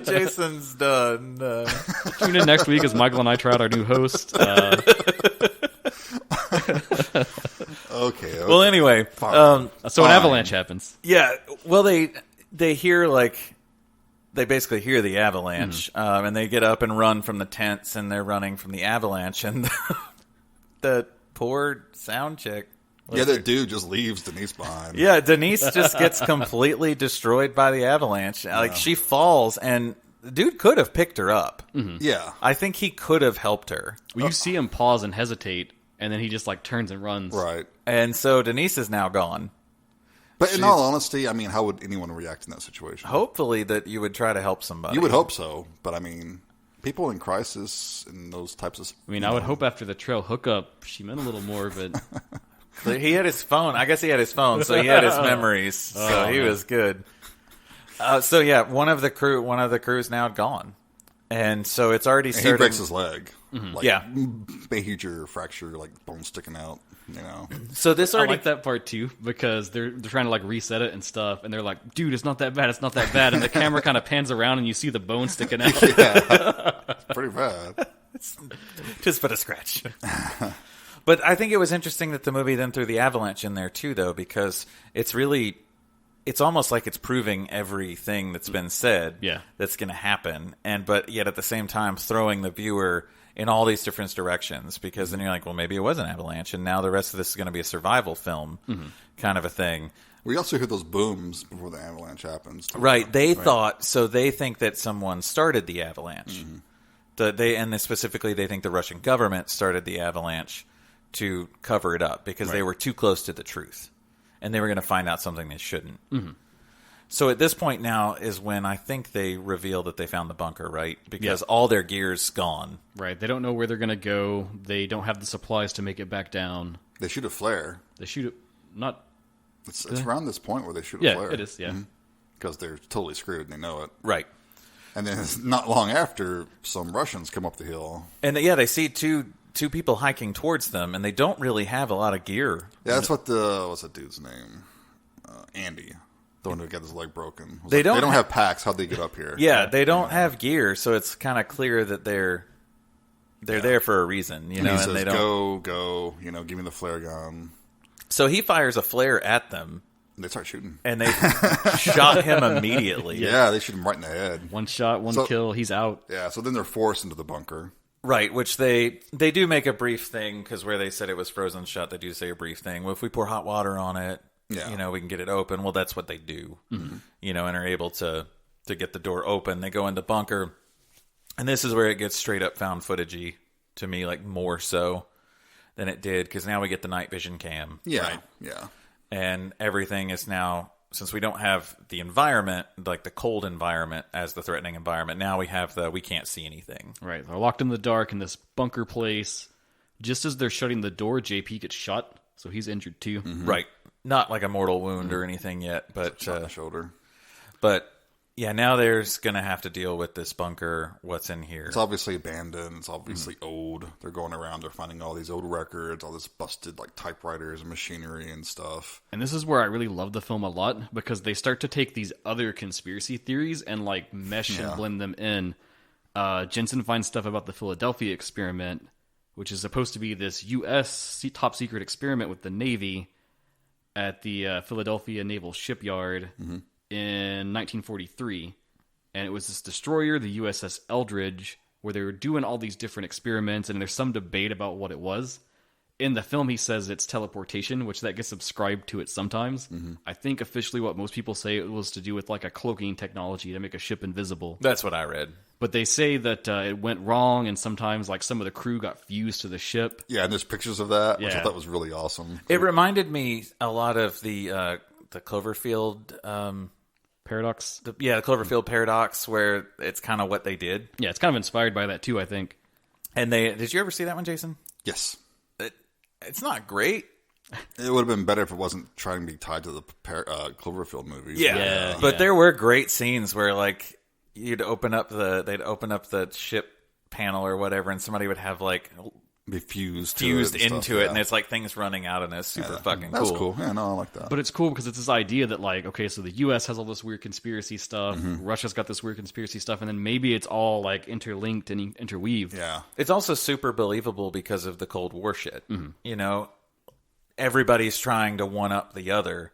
Jason's done. Tune in next week as Michael and I try out our new host. Okay. Well, anyway, so an avalanche happens. Yeah. Well, they hear they basically hear the avalanche, and they get up and run from the tents, and they're running from the avalanche, and the poor sound chick. Yeah, that dude just leaves Denise behind. Yeah, Denise just gets completely destroyed by the avalanche. She falls, and the dude could have picked her up. Yeah. I think he could have helped her. Well, you see him pause and hesitate, and then he just turns and runs. Right. And so Denise is now gone. But in all honesty, how would anyone react in that situation? Hopefully that you would try to help somebody. You would hope so, but people in crisis and those types of... I would hope after the trail hookup, she meant a little more, but... He had his phone. I guess he had his phone, so he had his memories. So he was good. One of the crew's now gone. And so it's already starting... He breaks his leg. Major fracture, bone sticking out. So this already... I like that part too because they're trying to reset it and stuff, and they're like, "Dude, it's not that bad. It's not that bad." And the camera kind of pans around, and you see the bone sticking out. Yeah, it's pretty bad. Just but a scratch. But I think it was interesting that the movie then threw the avalanche in there too, though, because it's almost like it's proving everything that's been said that's going to happen, but yet at the same time throwing the viewer in all these different directions, because then you're like, well, maybe it was an avalanche, and now the rest of this is going to be a survival film kind of a and we also hear those booms before the avalanche happens. Right. They think that someone started the avalanche. Specifically, they think the Russian government started the avalanche to cover it up because they were too close to the truth, and they were going to find out something they shouldn't. So at this point now is when I think they reveal that they found the bunker, right? Because all their gear's gone. Right. They don't know where they're going to go. They don't have the supplies to make it back down. They shoot a flare. They shoot it... Not... It's around this point where they shoot a flare. Yeah, it is, yeah. Because they're totally screwed and they know it. Right. And then not long after, some Russians come up the hill. And they see two people hiking towards them, and they don't really have a lot of gear. Yeah, that's what's that dude's name? Andy. The one who got his leg broken. They don't have packs. How'd they get up here? Yeah, they don't have gear, so it's kind of clear that they're there for a reason, and he says, they don't go, give me the flare gun. So he fires a flare at them. They start shooting. And they shot him immediately. Yeah, they shoot him right in the head. One shot, one kill, he's out. Yeah, so then they're forced into the bunker. Right, which they do make a brief thing, because where they said it was frozen shut, they do say a brief thing. Well, if we pour hot water on it, we can get it open. Well, that's what they do, and are able to get the door open. They go into bunker, and this is where it gets straight up found footage-y to me, more so than it did, because now we get the night vision cam. Yeah, right? Yeah. And everything is now, since we don't have the environment, the cold environment as the threatening environment, now we have we can't see anything. Right, they're locked in the dark in this bunker place. Just as they're shutting the door, JP gets shot, so he's injured too. Right. Not like a mortal wound or anything yet, but shot in the shoulder. But yeah, now there's going to have to deal with this bunker. What's in here? It's obviously abandoned. It's obviously old. They're going around. They're finding all these old records, all this busted typewriters and machinery and stuff. And this is where I really love the film a lot, because they start to take these other conspiracy theories and mesh and blend them in. Jensen finds stuff about the Philadelphia experiment, which is supposed to be this U.S. top secret experiment with the Navy. at the Philadelphia Naval Shipyard in 1943. And it was this destroyer, the USS Eldridge, where they were doing all these different experiments, and there's some debate about what it was. In the film, he says it's teleportation, which that gets subscribed to it sometimes. I think officially what most people say it was to do with like a cloaking technology to make a ship invisible. That's what I read. But they say that it went wrong, and sometimes like some of the crew got fused to the ship. Yeah, and there's pictures of that, which I Yeah. thought was really awesome. It reminded me a lot of the Cloverfield... Paradox. the Cloverfield paradox, where it's kind of what they did. Yeah, it's kind of inspired by that too, I think. And did you ever see that one, Jason? Yes. It's not great. It would have been better if it wasn't trying to be tied to the Cloverfield movies. Yeah. But there were great scenes where like they'd open up the ship panel or whatever, and somebody would have like Be fused into it, and it's like things running out, and it's super fucking That was cool. cool. Yeah, no, I like that. But it's cool because it's this idea that, like, okay, so the U.S. has all this weird conspiracy stuff, Russia's got this weird conspiracy stuff, and then maybe it's all, like, interlinked and interweaved. Yeah. It's also super believable because of the Cold War shit. You know, everybody's trying to one-up the other,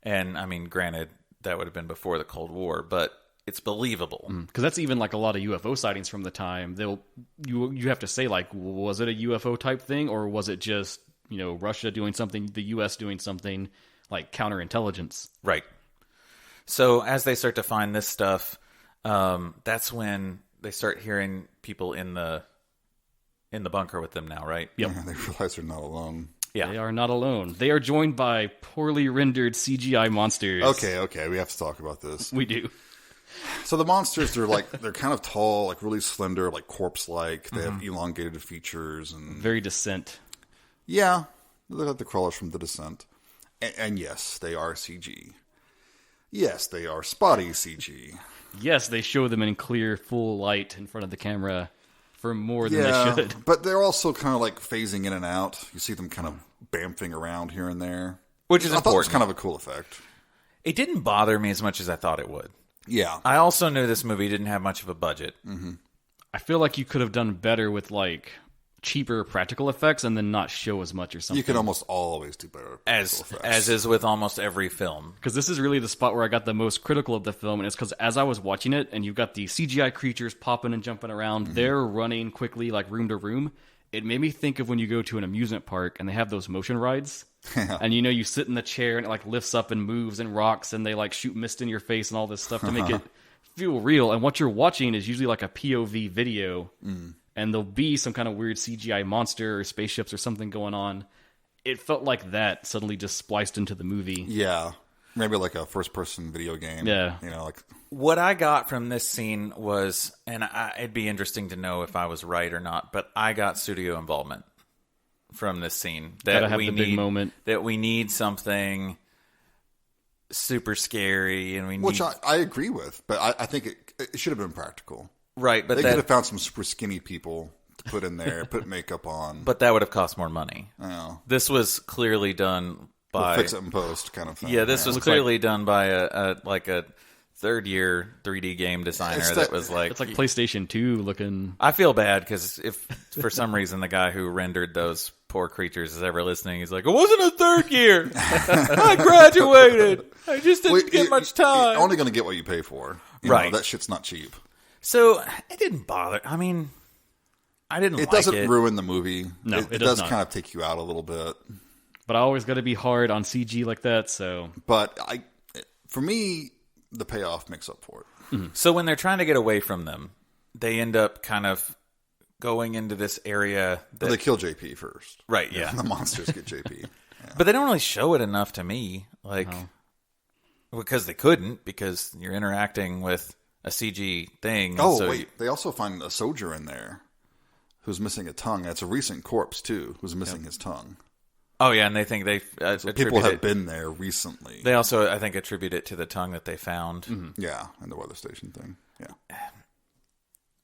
and, I mean, granted, that would have been before the Cold War, but it's believable. Because that's even, like, a lot of UFO sightings from the time. You have to say, like, was it a UFO type thing, or was it just, you know, Russia doing something, the U.S. doing something, like, counterintelligence? Right. So as they start to find this stuff, that's when they start hearing people in the bunker with them now, right? Yep. They realize they're not alone. Yeah. They are not alone. They are joined by poorly rendered CGI monsters. Okay, we have to talk about this. We do. So the monsters, they're kind of tall, like really slender, like corpse-like. They have elongated features and Very Descent. yeah, they look like the crawlers from The Descent. And yes, they are CG. Yes, they are spotty CG. Yes, they show them in clear, full light in front of the camera for more than they should. But they're also kind of like phasing in and out. You see them kind of bamfing around here and there, Which is I thought it was important. kind of a cool effect. It didn't bother me as much as I thought it would. Yeah, I also knew this movie didn't have much of a budget. I feel like you could have done better with, like, cheaper practical effects and then not show as much or something. you can almost always do better. As practical effects. is with almost every film. Because this is really the spot where I got the most critical of the film, and it's because as I was watching it, and you've got the CGI creatures popping and jumping around, they're running quickly, like, room to room. It made me think of when you go to an amusement park and they have those motion rides. And, you know, you sit in the chair and it, like, lifts up and moves and rocks, and they, like, shoot mist in your face and all this stuff to make it feel real. And what you're watching is usually, like, a POV video. And there'll be some kind of weird CGI monster or spaceships or something going on. It felt like that suddenly just spliced into the movie. Yeah, maybe like a first-person video game. Yeah. You know, like What I got from this scene was, and it'd be interesting to know if I was right or not, but I got studio involvement from this scene. Gotta have the big moment. That we need something super scary, and we need... which I agree with, but I think it should have been practical. Right, but They could have found some super skinny people to put in there, put makeup on. But that would have cost more money. Oh. This was clearly done We'll by... fix it in post kind of thing. Yeah, this was clearly done by a third-year 3D game designer It's that that- was like... It's like PlayStation 2 looking. I feel bad because if for some reason the guy who rendered those poor creatures is ever listening, he's like, it wasn't a third year. I graduated. I just didn't get much time. You're only going to get what you pay for. You Right. know, that shit's not cheap. So it didn't bother. I mean, I didn't It like doesn't it. ruin the movie. No, it it does does not. kind of take you out a little bit. But I always got to be hard on CG like that, so. But for me, the payoff makes up for it. So when they're trying to get away from them, they end up kind of going into this area that... They kill JP first. Right, yeah. And the monsters get JP. Yeah. But they don't really show it enough to me. Like, because they couldn't, because you're interacting with a CG thing. Oh, so wait. They also find a soldier in there who's missing a tongue. It's a recent corpse, too, who's missing his tongue. Oh, yeah, and they think they People have been there recently. They also, I think, attribute it to the tongue that they found. Yeah, and the weather station thing. Yeah.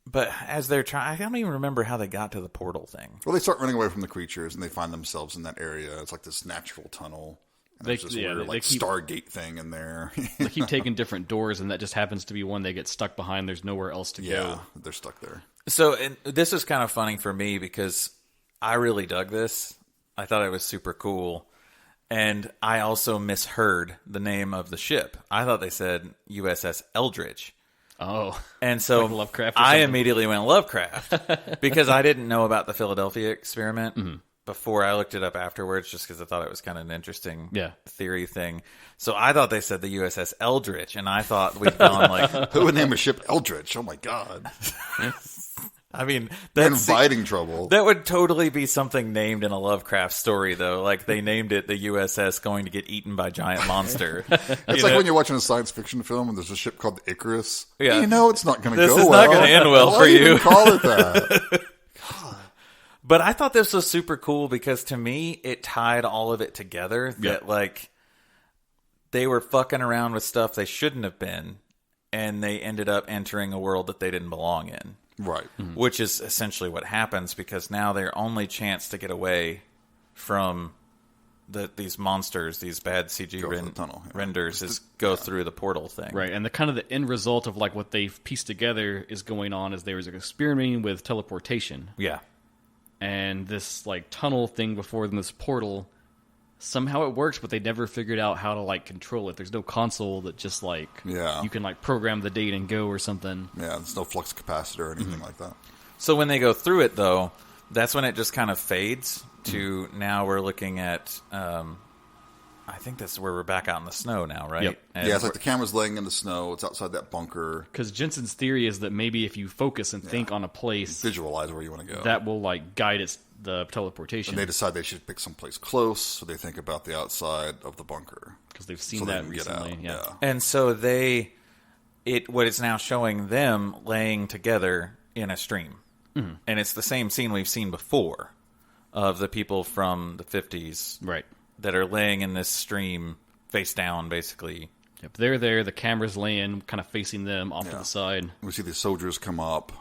But as they're trying, I don't even remember how they got to the portal thing. Well, they start running away from the creatures, and they find themselves in that area. It's like this natural tunnel. And there's this weird, like, Stargate thing in there. They keep taking different doors, and that just happens to be one they get stuck behind. There's nowhere else to Yeah, go. they're stuck there. So and this is kind of funny for me because I really dug this. I thought it was super cool. And I also misheard the name of the ship. I thought they said USS Eldridge. Oh. And so Like Lovecraft or I something. immediately went Lovecraft because I didn't know about the Philadelphia experiment before I looked it up afterwards, just because I thought it was kind of an interesting theory thing. So I thought they said the USS Eldridge, and I thought we'd gone like... Who would name a ship Eldritch? Oh, my God. I mean, They're that's inviting trouble. that would totally be something named in a Lovecraft story, though. Like, they named it the USS going to get eaten by giant monster. It's like when you're watching a science fiction film and there's a ship called the Icarus. Yeah. You know it's not going to This go is well. not gonna end well Why for even you. call it that? But I thought this was super cool because to me, it tied all of it together. That, like, they were fucking around with stuff they shouldn't have been, and they ended up entering a world that they didn't belong in. Right. Which is essentially what happens, because now their only chance to get away from these monsters, these bad CG Go for the tunnel, yeah. renders, is go through the portal thing. Right, and the end result of like what they've pieced together is going on is there was an experimenting with teleportation. Yeah. And this like tunnel thing before them, this portal, somehow it works, but they never figured out how to like control it. There's no console that just like you can like program the date and go or something. Yeah, there's no flux capacitor or anything like that. So when they go through it, though, that's when it just kind of fades to now we're looking at, I think that's where we're back out in the snow now, right? Yep. And Yeah, it's like the camera's laying in the snow. It's outside that bunker. Because Jensen's theory is that maybe if you focus and think on a place, Visualize where you want to go. that will like guide the teleportation. And they decide they should pick some place close, so they think about the outside of the bunker. Because they've seen So they that can get recently. out. Yeah. And so what it's now showing them laying together in a stream. Mm-hmm. And it's the same scene we've seen before of the people from the 50s Right. that are laying in this stream face down, basically. Yep. They're there. The camera's laying, kind of facing them off to the side. We see the soldiers come up.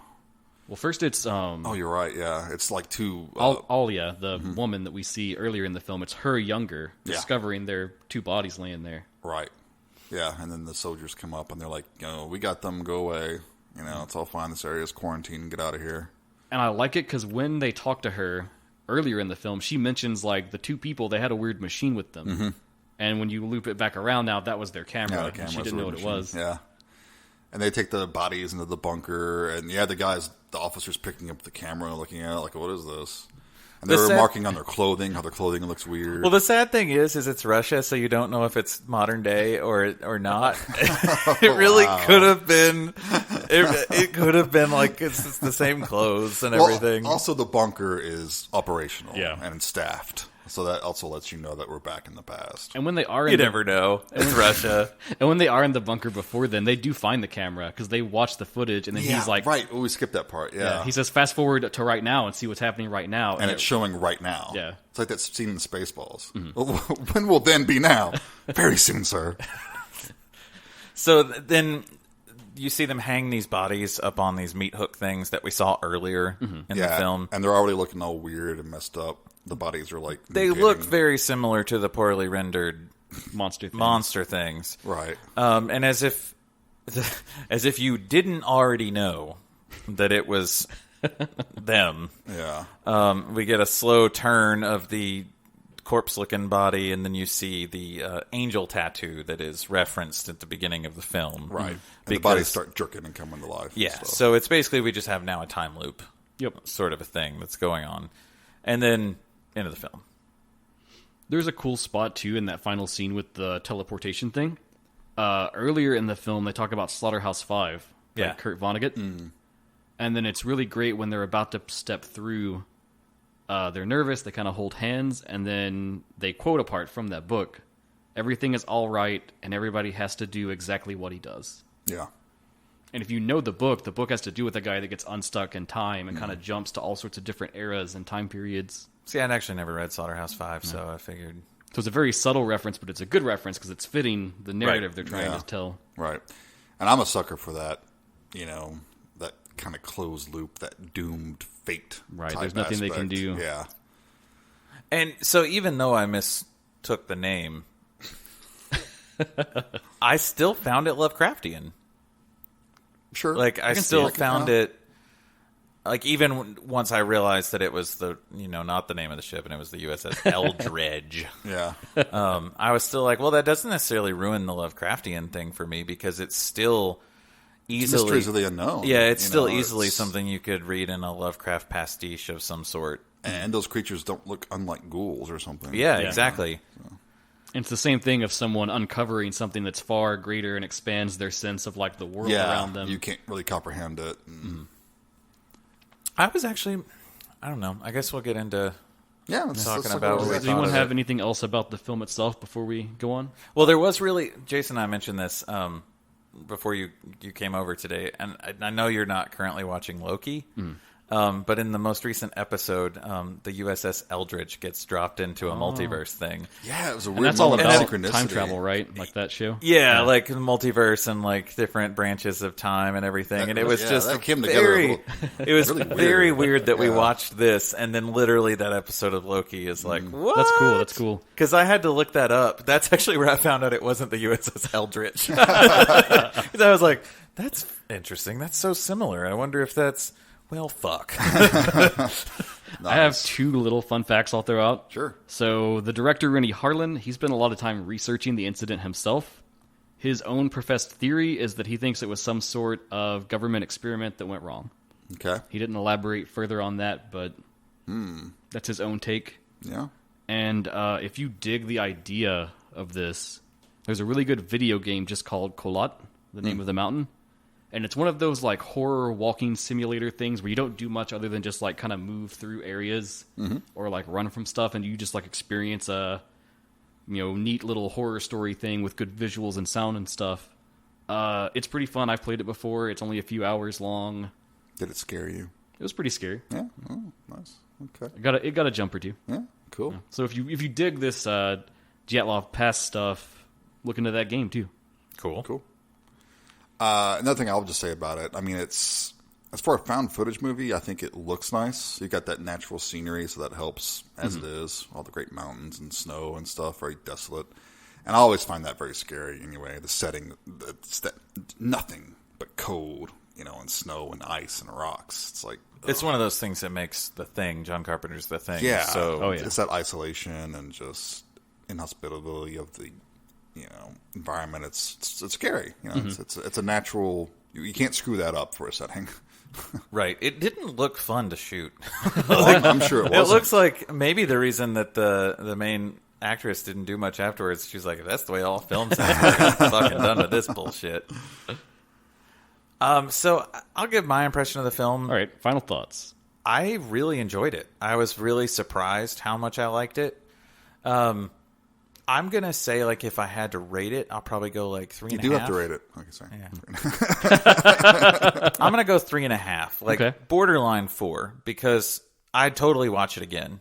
Well, first it's Oh, you're right. Yeah, it's like two. Alia, the woman that we see earlier in the film. It's her younger, discovering their two bodies laying there. Right. Yeah, and then the soldiers come up and they're like, we got them. Go away. It's all fine. This area is quarantined. Get out of here. And I like it because when they talk to her earlier in the film, she mentions like the two people, they had a weird machine with them. Mm-hmm. And when you loop it back around now, that was their camera. Yeah, And she didn't know what it was. Yeah. And they take the bodies into the bunker, and the officers picking up the camera and looking at it like, what is this? And they're remarking on their clothing, how their clothing looks weird. Well, the sad thing is it's Russia, so you don't know if it's modern day or not. It really could have been. It could have been like it's the same clothes and everything. Also, the bunker is operational Yeah. and staffed, so that also lets you know that we're back in the past. And when they are in You never know. It's Russia. And when they are in the bunker before then, they do find the camera because they watch the footage, and then he's like, right. Oh, we skipped that part. Yeah. he says, fast forward to right now and see what's happening right now. And it's showing right now. Yeah. It's like that scene in Spaceballs. When will then be now? Very soon, sir. So then you see them hang these bodies up on these meat hook things that we saw earlier in the film. And they're already looking all weird and messed up. The bodies are like... They look very similar to the poorly rendered monster things. Right. And as if you didn't already know that it was them. Yeah. We get a slow turn of the corpse-looking body, and then you see the angel tattoo that is referenced at the beginning of the film. Right. And the bodies start jerking and coming to life. Yeah, so it's basically we just have now a time loop. Yep. Sort of a thing that's going on. And then into the film. There's a cool spot, too, in that final scene with the teleportation thing. Earlier in the film, they talk about Slaughterhouse-5. Yeah. Kurt Vonnegut. And then it's really great when they're about to step through. They're nervous, they kind of hold hands, and then they quote a part from that book. Everything is all right, and everybody has to do exactly what he does. Yeah. And if you know the book has to do with a guy that gets unstuck in time and kind of jumps to all sorts of different eras and time periods. See, I'd actually never read Slaughterhouse-5, so I figured... So it's a very subtle reference, but it's a good reference because it's fitting the narrative they're trying to tell. Right. And I'm a sucker for that, that kind of closed loop, that doomed fate. Right, type there's nothing they can aspect. do. Yeah. And so even though I mistook the name, I still found it Lovecraftian. Sure. Like, I still found it... like even once I realized that it was not the name of the ship and it was the USS Eldridge. Yeah. I was still like, well, that doesn't necessarily ruin the Lovecraftian thing for me because it's still easily Mysteries of the unknown. Yeah, it's still easily something you could read in a Lovecraft pastiche of some sort. And those creatures don't look unlike ghouls or something. Yeah, exactly. And it's the same thing of someone uncovering something that's far greater and expands their sense of like the world around them. You can't really comprehend it. I was actually, I don't know. I guess we'll get into talking about what we Does thought anyone of have it. anything else about the film itself before we go on? Well, there was really, Jason and I mentioned this before you came over today, and I know you're not currently watching Loki, but in the most recent episode, the USS Eldridge gets dropped into a multiverse thing. Yeah, it was a And weird that's all moment about of synchronicity. time travel, right? Like that show? Yeah, like the multiverse and like different branches of time and everything, and it was just that came together a little- it was really very weird. weird that we Yeah. watched this, and then literally that episode of Loki is like, what? That's cool. That's cool. Because I had to look that up. That's actually where I found out it wasn't the USS Eldridge. 'Cause I was like, that's interesting. That's so similar. I wonder if that's, well, fuck. I have two little fun facts I'll throw out. Sure. So the director, Renny Harlin, he spent a lot of time researching the incident himself. His own professed theory is that he thinks it was some sort of government experiment that went wrong. Okay. He didn't elaborate further on that, but that's his own take. Yeah. And if you dig the idea of this, there's a really good video game just called Kolat, the name of the mountain. And it's one of those like horror walking simulator things where you don't do much other than just like kind of move through areas or like run from stuff, and you just like experience a neat little horror story thing with good visuals and sound and stuff. It's pretty fun. I've played it before. It's only a few hours long. Did it scare you? It was pretty scary. Yeah. Oh, nice. Okay. It got a jump or two. Yeah. Cool. So if you dig this Dyatlov Pass stuff, look into that game too. Cool. Cool. Another thing I'll just say about it, I mean, it's as for a found footage movie, I think it looks nice. You got that natural scenery, so that helps as it is. All the great mountains and snow and stuff, very desolate. And I always find that very scary anyway. The setting, nothing but cold, and snow and ice and rocks. It's like It's one of those things that makes The Thing, John Carpenter's The Thing. yeah. So, It's that isolation and just inhospitability of the environment. It's scary. It's a natural. You can't screw that up for a setting. right. It didn't look fun to shoot. I'm sure it It was. looks like maybe the reason that the main actress didn't do much afterwards, she's like, that's the way all films are. I'm fucking done with this bullshit. So I'll give my impression of the film. All right, final thoughts. I really enjoyed it. I was really surprised how much I liked it. I'm gonna say, like, if I had to rate it, I'll probably go like 3.5. You do have to rate it. Okay, sorry. I'm gonna go 3.5, like Okay. borderline 4, because I'd totally watch it again.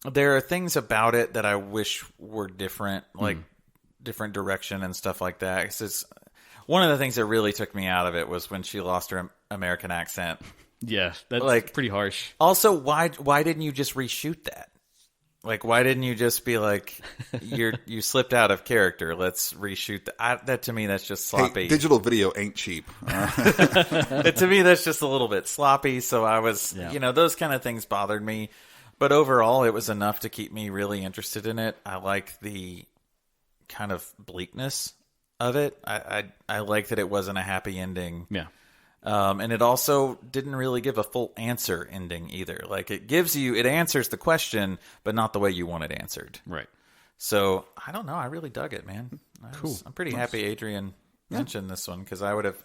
There are things about it that I wish were different, like different direction and stuff like that. 'Cause it's one of the things that really took me out of it was when she lost her American accent. Yeah, that's Like- pretty harsh. Also, why didn't you just reshoot that? Like, why didn't you just be like, you slipped out of character? Let's reshoot that. That to me, that's just sloppy. Hey, digital video ain't cheap. To me, that's just a little bit sloppy. So I was, those kind of things bothered me. But overall, it was enough to keep me really interested in it. I like the kind of bleakness of it. I like that it wasn't a happy ending. Yeah. And it also didn't really give a full answer ending either. Like, it answers the question, but not the way you want it answered. Right. So I don't know. I really dug it, man. I'm pretty happy Adrian mentioned this one, because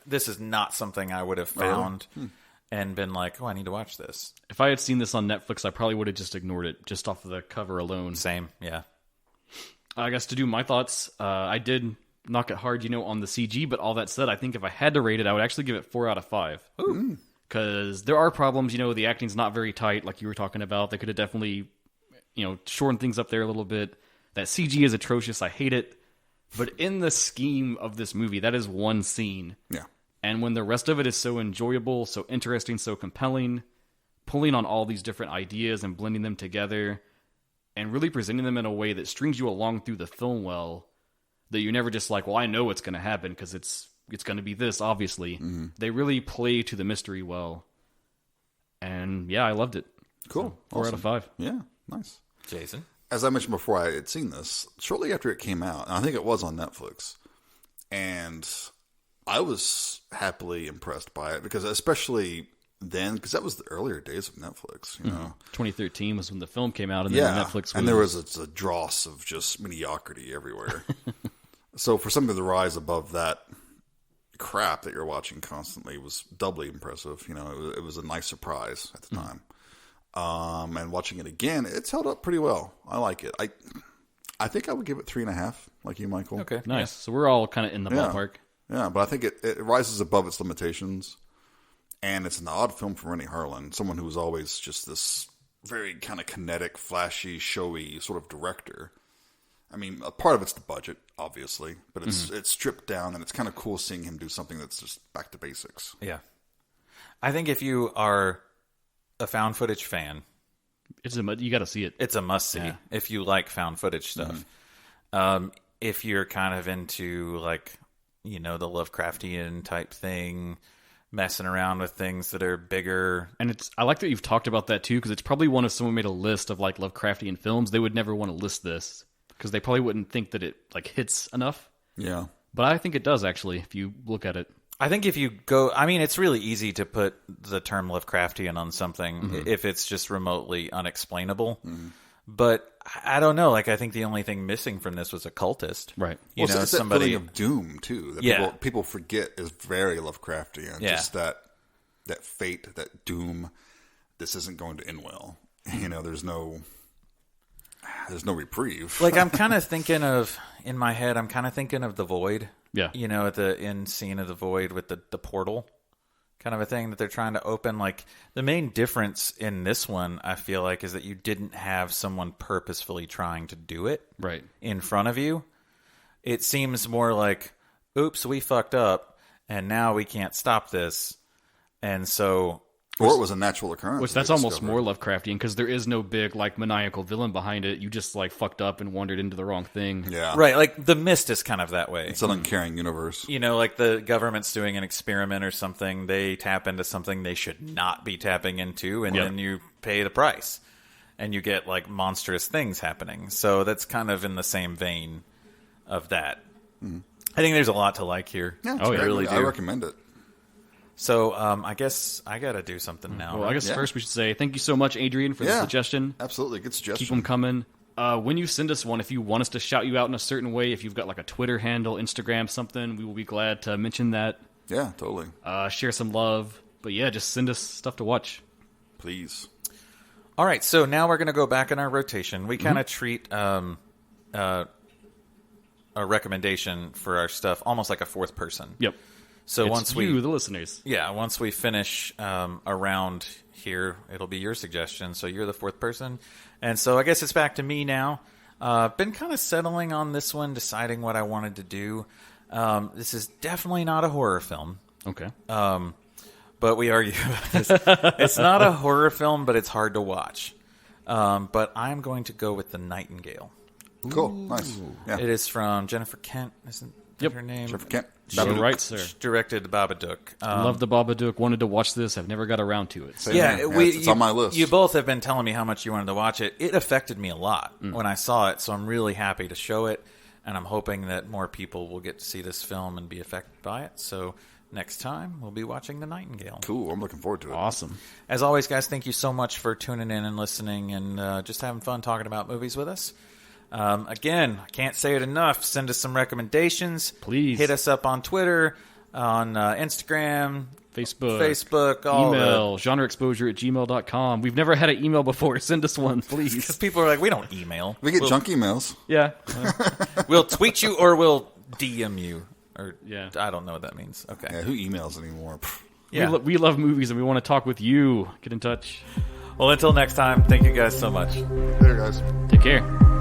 this is not something I would have found and been like, oh, I need to watch this. If I had seen this on Netflix, I probably would have just ignored it just off of the cover alone. Same. Yeah. I guess to do my thoughts, I did knock it hard, on the CG, but all that said, I think if I had to rate it, I would actually give it 4 out of 5. Ooh. Because there are problems, the acting's not very tight, like you were talking about. They could have definitely, shortened things up there a little bit. That CG is atrocious. I hate it. But in the scheme of this movie, that is one scene. Yeah. And when the rest of it is so enjoyable, so interesting, so compelling, pulling on all these different ideas and blending them together, and really presenting them in a way that strings you along through the film well, that you're never just like, well, I know what's going to happen because it's it's going to be this, obviously. They really play to the mystery well. And yeah, I loved it. Cool. So, 4 out of 5. Yeah, nice. Jason? As I mentioned before, I had seen this shortly after it came out. And I think it was on Netflix. And I was happily impressed by it because especially then, because that was the earlier days of Netflix, you know. 2013 was when the film came out, and then Netflix was... and there was a dross of just mediocrity everywhere. So for something to rise above that crap that you're watching constantly was doubly impressive. You know, it was a nice surprise at the time. And watching it again, it's held up pretty well. I like it. I think I would give it 3.5, like you, Michael. Okay. Nice. Yeah. So we're all kind of in the ballpark. Yeah, but I think it rises above its limitations. And it's an odd film from Renny Harlin, someone who was always just this very kind of kinetic, flashy, showy sort of director. I mean, a part of it's the budget, obviously, but it's stripped down, and it's kind of cool seeing him do something that's just back to basics. Yeah. I think if you are a found footage fan, You got to see it. it's a must-see Yeah. if you like found footage stuff. If you're kind of into, like, you know, the Lovecraftian type thing, messing around with things that are bigger. And I like that you've talked about that too, because it's probably one if someone made a list of like Lovecraftian films, they would never want to list this because they probably wouldn't think that it like hits enough. Yeah. But I think it does actually if you look at it. I think if you go, I mean, it's really easy to put the term Lovecraftian on something if it's just remotely unexplainable. But I don't know. Like, I think the only thing missing from this was a cultist. Right. You know, it's somebody. that feeling of doom, too, that Yeah. people forget is very Lovecraftian. Yeah. Just that fate, that doom, this isn't going to end well. You know, there's no reprieve. Like, I'm kind of thinking of, in my head, I'm kind of thinking of The Void. Yeah. You know, at the end scene of The Void with the portal kind of a thing that they're trying to open. Like, the main difference in this one, I feel like, is that you didn't have someone purposefully trying to do it Right. in front of you. It seems more like, oops, we fucked up, and now we can't stop this. And so... Or it was a natural occurrence. Which that's almost more Lovecraftian because there is no big like maniacal villain behind it. You just like fucked up and wandered into the wrong thing. Yeah. Right, like The Mist is kind of that way. It's an uncaring universe. You know, like the government's doing an experiment or something, they tap into something they should not be tapping into, and then you pay the price. And you get, like, monstrous things happening. So that's kind of in the same vein of that. I think there's a lot to like here. Yeah, Oh, yeah. I really do. I recommend it. So I guess I got to do something now. Well, I guess Yeah. first we should say thank you so much, Adrian, for the suggestion. Absolutely. Good suggestion. Keep them coming. When you send us one, if you want us to shout you out in a certain way, if you've got like a Twitter handle, Instagram, something, we will be glad to mention that. Yeah, totally. Share some love. But yeah, just send us stuff to watch. Please. All right, so now we're going to go back in our rotation. We kind of treat a recommendation for our stuff almost like a fourth person. Yep. So It's once you, we the listeners. once we finish around here, it'll be your suggestion. So you're the fourth person. And so I guess it's back to me now. Been kind of settling on this one, deciding what I wanted to do. This is definitely not a horror film. Okay. But we argue about this. It's not a horror film, but it's hard to watch. But I'm going to go with The Nightingale. Cool. Nice. Yeah. It is from Jennifer Kent, isn't that her name? Jennifer Kent. You're right, sir. Directed Babadook. Love the Babadook. Wanted to watch this. I've never got around to it. Same Yeah, here. It's you, on my list. You both have been telling me how much you wanted to watch it. It affected me a lot when I saw it, so I'm really happy to show it, and I'm hoping that more people will get to see this film and be affected by it. So next time, we'll be watching The Nightingale. Cool. I'm looking forward to it. Awesome. As always, guys, thank you so much for tuning in and listening and just having fun talking about movies with us. Again, I can't say it enough. Send us some recommendations. Please. Hit us up on Twitter, on Instagram, Facebook, all email, genreexposure@gmail.com. We've never had an email before. Send us one, Because please. people are like, we don't email. We get junk emails. Yeah. We'll tweet you or we'll DM you. Or Yeah. I don't know what that means. Okay. Yeah, who emails anymore? Pfft. Yeah. We love movies and we want to talk with you. Get in touch. Well, until next time, thank you guys so much. There, guys. Take care.